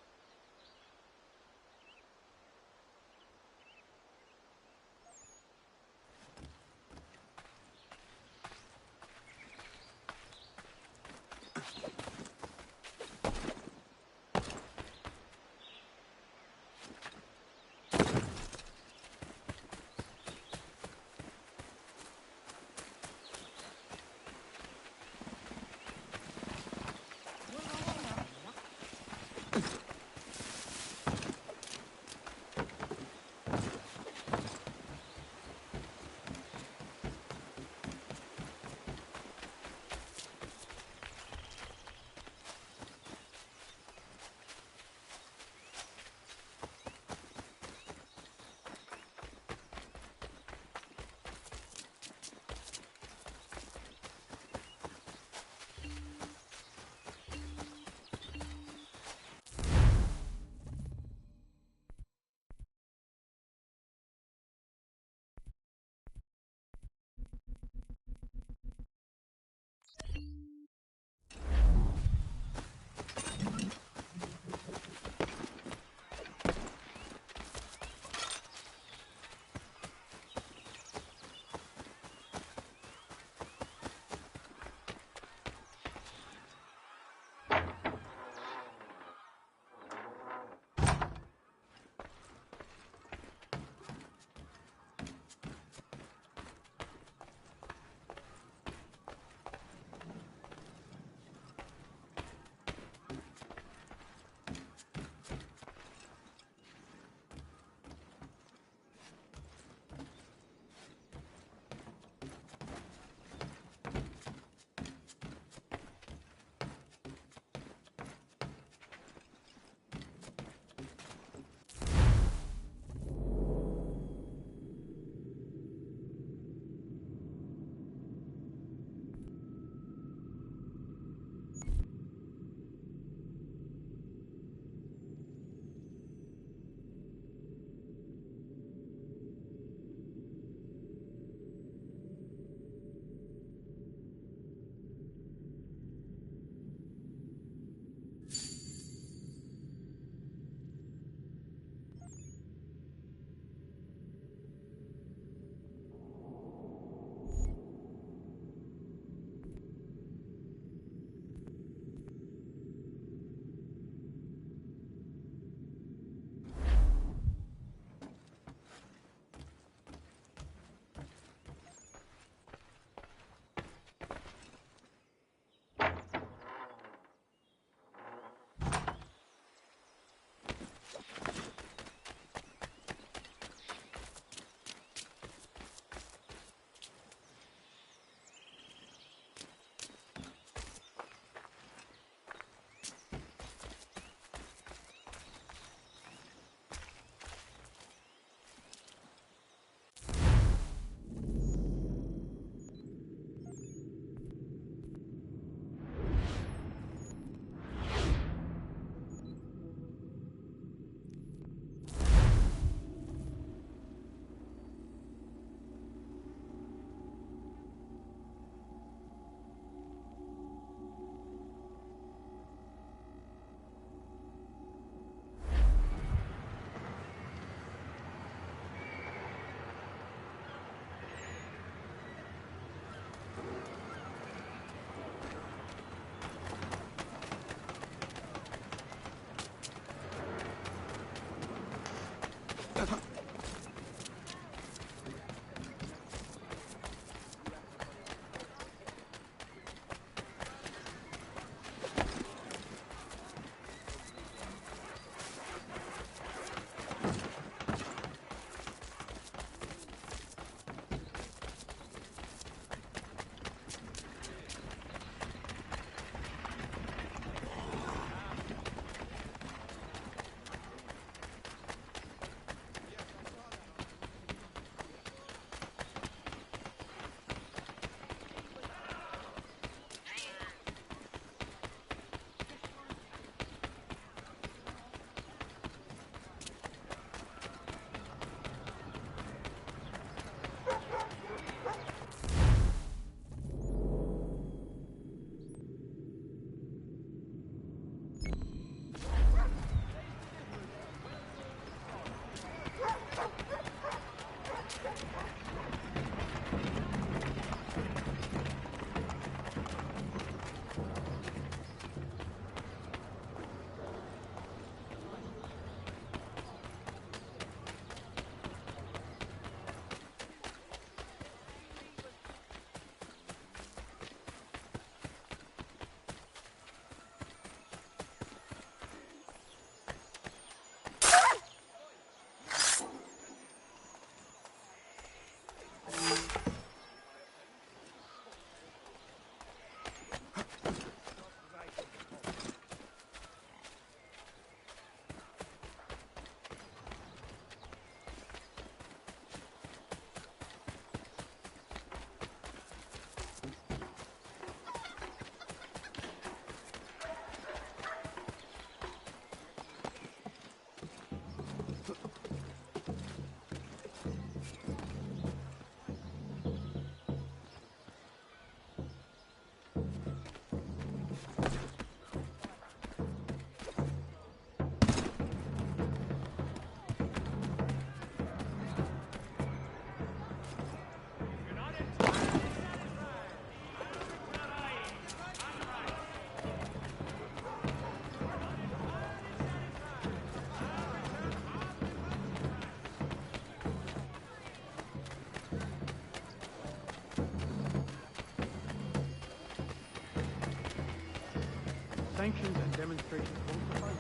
sanctions and demonstrations won't suffice.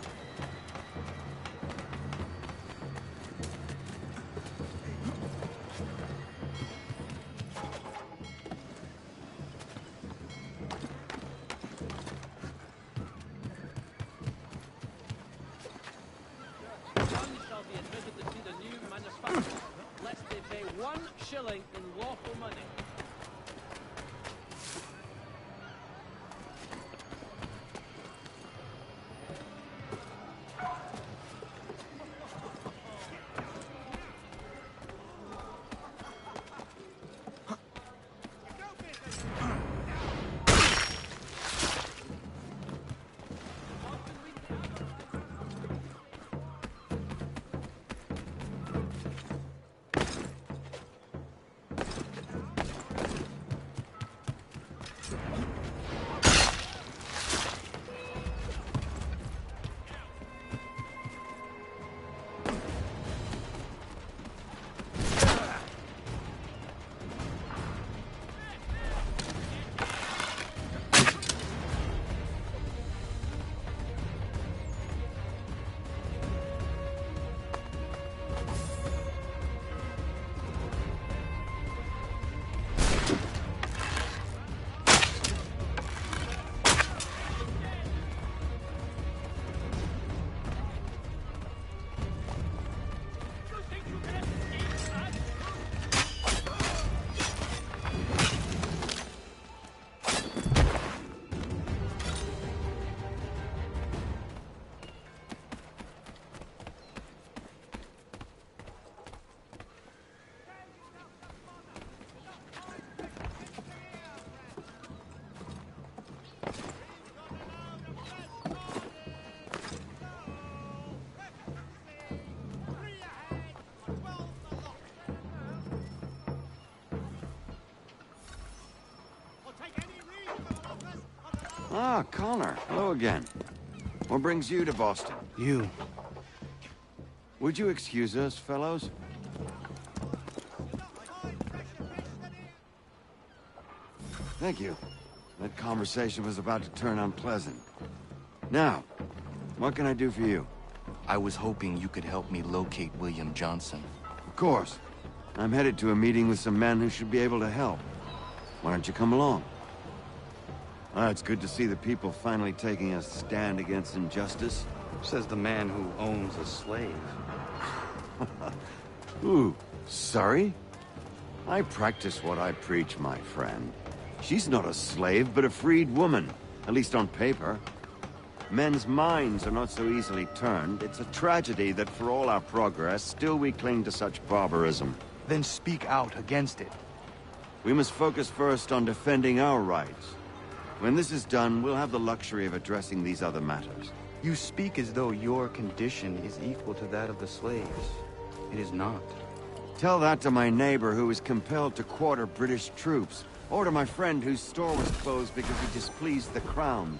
None shall be admitted to see the new manufacturer unless they pay 1 shilling in lawful money.
Ah, Connor. Hello again. What brings you to Boston?
You.
Would you excuse us, fellows? Thank you. That conversation was about to turn unpleasant. Now, what can I do for you?
I was hoping you could help me locate William Johnson.
Of course. I'm headed to a meeting with some men who should be able to help. Why don't you come along? Ah, it's good to see the people finally taking a stand against injustice.
Says the man who owns a slave.
Ooh, sorry? I practice what I preach, my friend. She's not a slave, but a freed woman. At least on paper. Men's minds are not so easily turned. It's a tragedy that for all our progress, still we cling to such barbarism.
Then speak out against it.
We must focus first on defending our rights. When this is done, we'll have the luxury of addressing these other matters.
You speak as though your condition is equal to that of the slaves. It is not.
Tell that to my neighbor who was compelled to quarter British troops, or to my friend whose store was closed because he displeased the crown.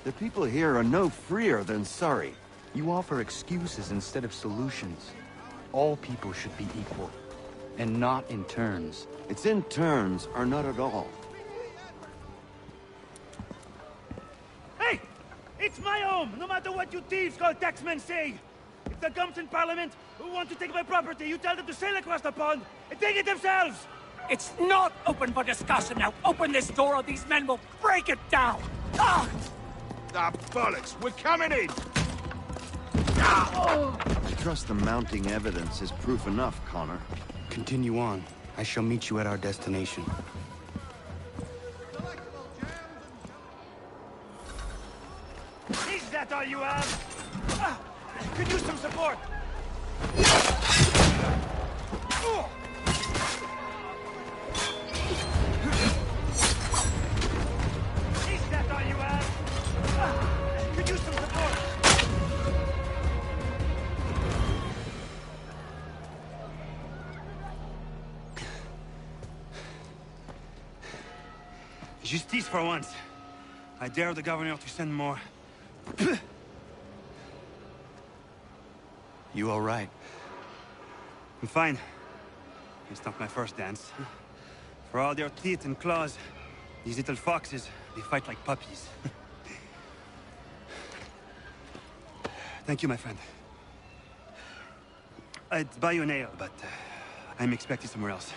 The people here are no freer than Surrey.
You offer excuses instead of solutions. All people should be equal, and not in turns.
It's in turns, or not at all.
Hey! It's my home, no matter what you thieves called taxmen say! If the gumps in Parliament who want to take my property, you tell them to sail across the pond and take it themselves!
It's not open for discussion now. Open this door or these men will break it down! Ah!
Ah, bollocks! We're coming in! I trust the mounting evidence is proof enough, Connor.
Continue on. I shall meet you at our destination.
Is that all you have? Could use some support! Is that all you have? Could use some support! Justice for once. I dare the governor to send more.
You all right?
I'm fine. It's not my first dance. For all their teeth and claws, these little foxes, they fight like puppies.
Thank you, my friend. I'd buy you an ale, but I'm expected somewhere else.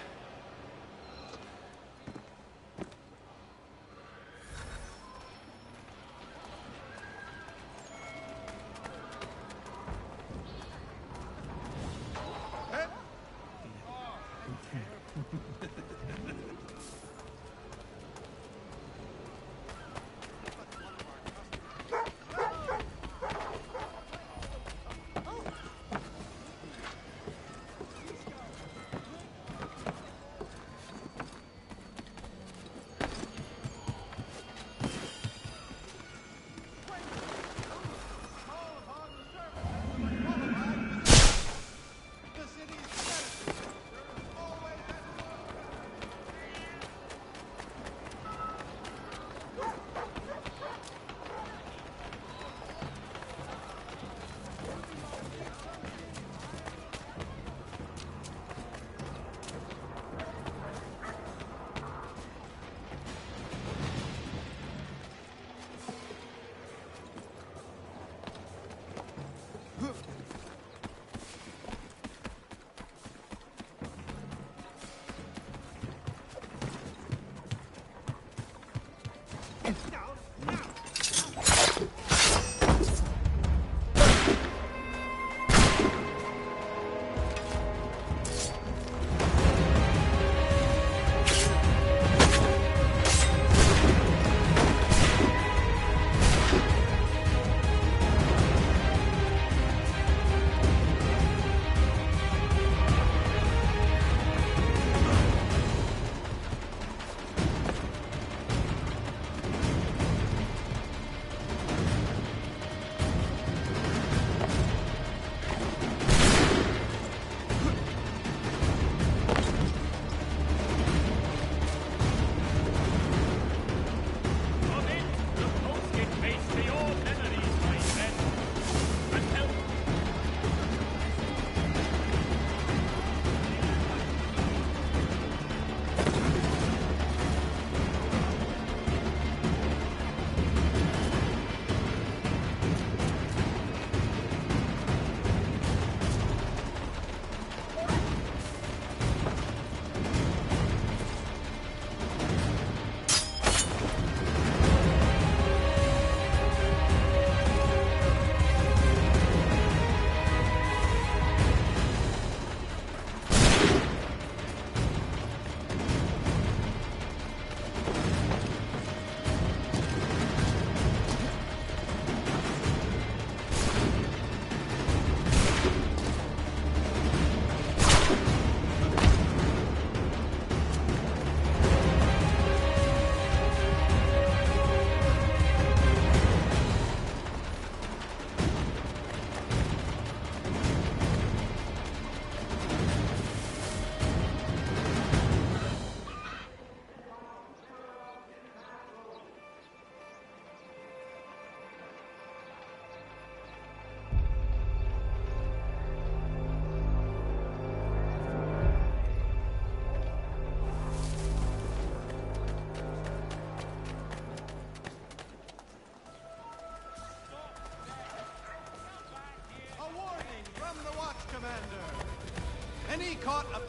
Any caught up.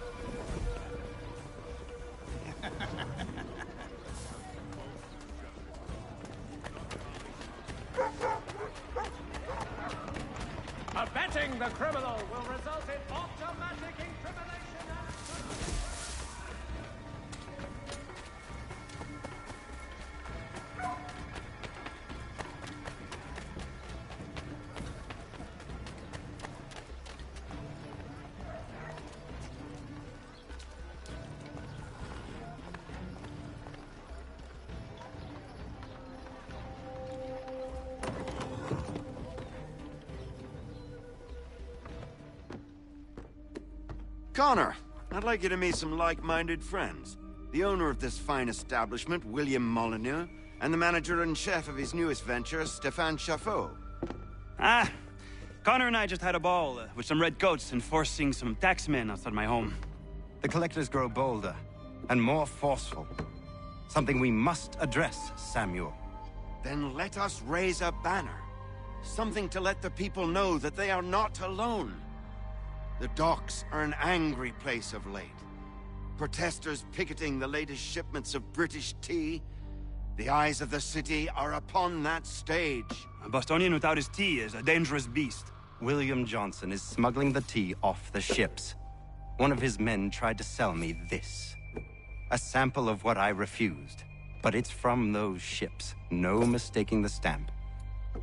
Abetting the criminal will result in automatic incrimination and...
Connor, I'd like you to meet some like-minded friends. The owner of this fine establishment, William Molyneux, and the manager and chef of his newest venture, Stéphane Chaffeau.
Ah, Connor and I just had a ball with some red coats enforcing some taxmen outside my home.
The collectors grow bolder and more forceful. Something we must address, Samuel.
Then let us raise a banner. Something to let the people know that they are not alone. The docks are an angry place of late. Protesters picketing the latest shipments of British tea. The eyes of the city are upon that stage.
A Bostonian without his tea is a dangerous beast.
William Johnson is smuggling the tea off the ships. One of his men tried to sell me this. A sample of what I refused. But it's from those ships. No mistaking the stamp.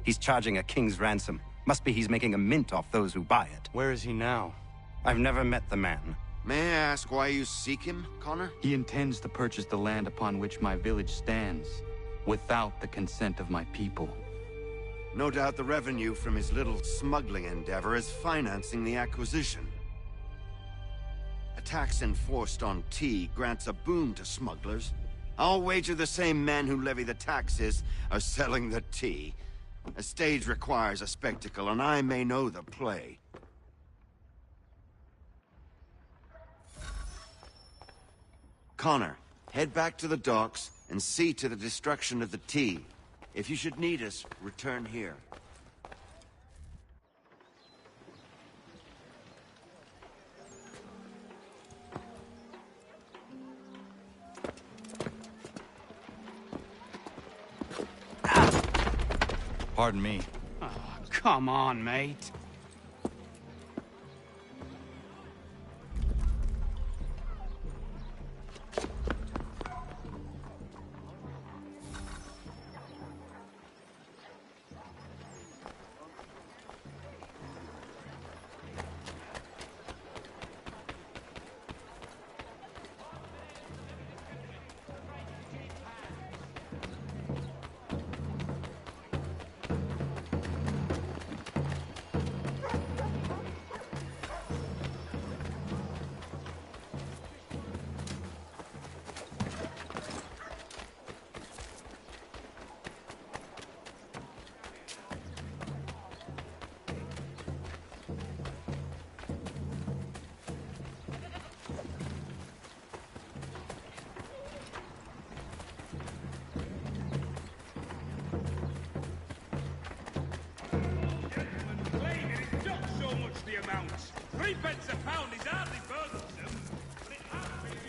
He's charging a king's ransom. Must be he's making a mint off those who buy it.
Where is he now?
I've never met the man.
May I ask why you seek him, Connor?
He intends to purchase the land upon which my village stands, without the consent of my people.
No doubt the revenue from his little smuggling endeavor is financing the acquisition. A tax enforced on tea grants a boon to smugglers. I'll wager the same men who levy the taxes are selling the tea. A stage requires a spectacle, and I may know the play. Connor, head back to the docks and see to the destruction of the tea. If you should need us, return here.
Pardon me.
Oh, come on, mate.
£3 a pound is hardly burdensome, but it has been...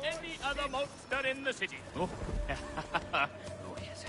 any other monster in the city.
Oh, oh yes.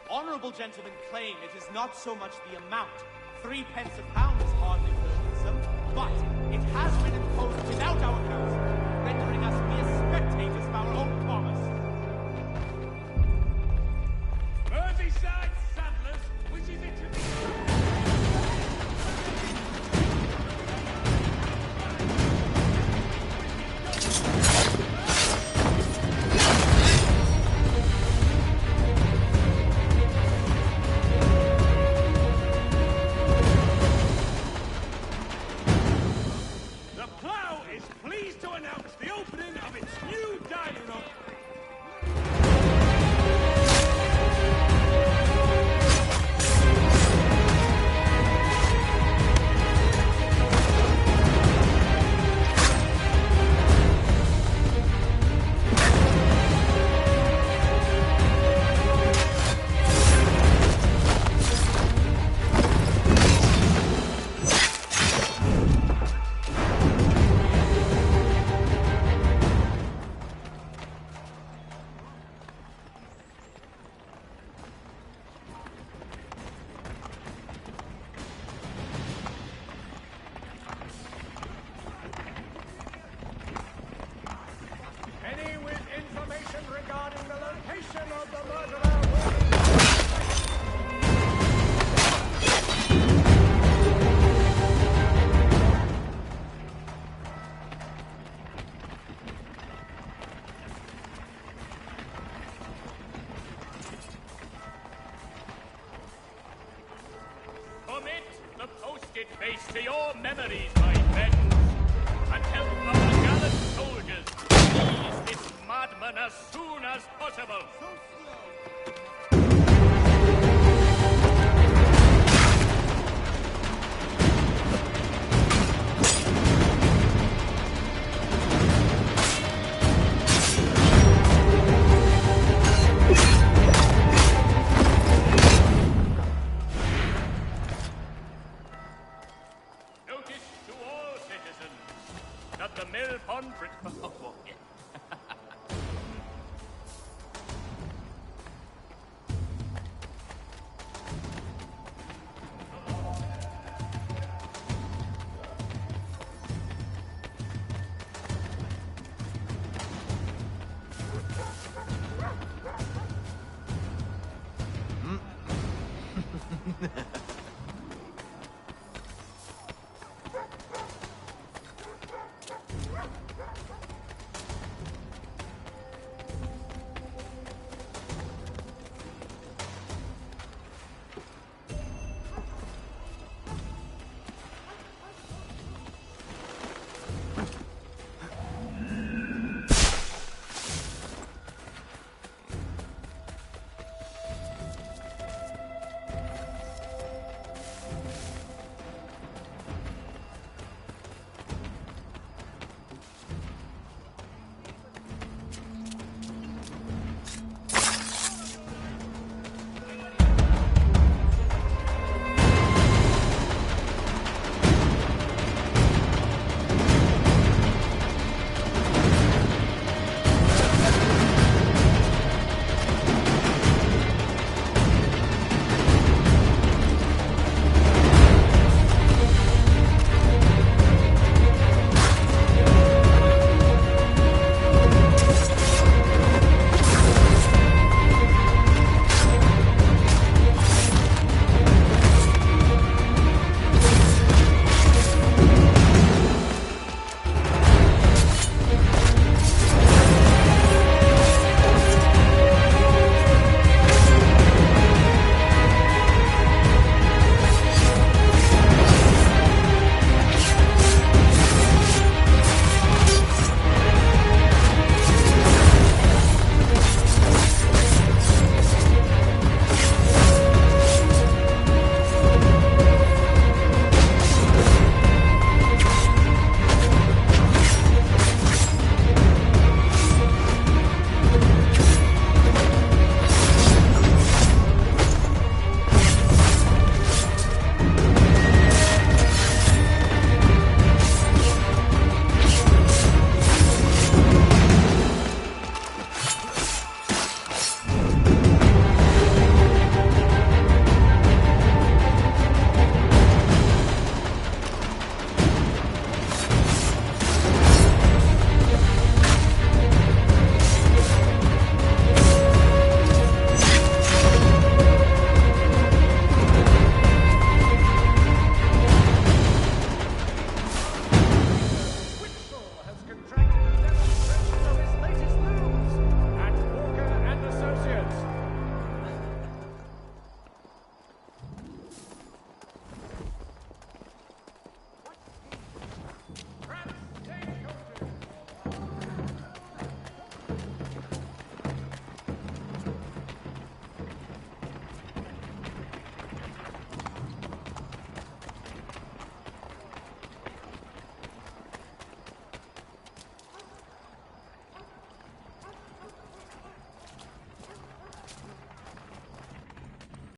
Honourable gentlemen claim it is not so much the amount. 3 pence a pound is hardly burdensome, but it has been imposed without our counsel, rendering us mere spectators of our own commerce.
Merseyside saddlers wishes it to be... Commit the posted face to your memories, my friends, and help our gallant soldiers seize this madman as soon as possible. Notice to all citizens that the mill pond... Oh, boy.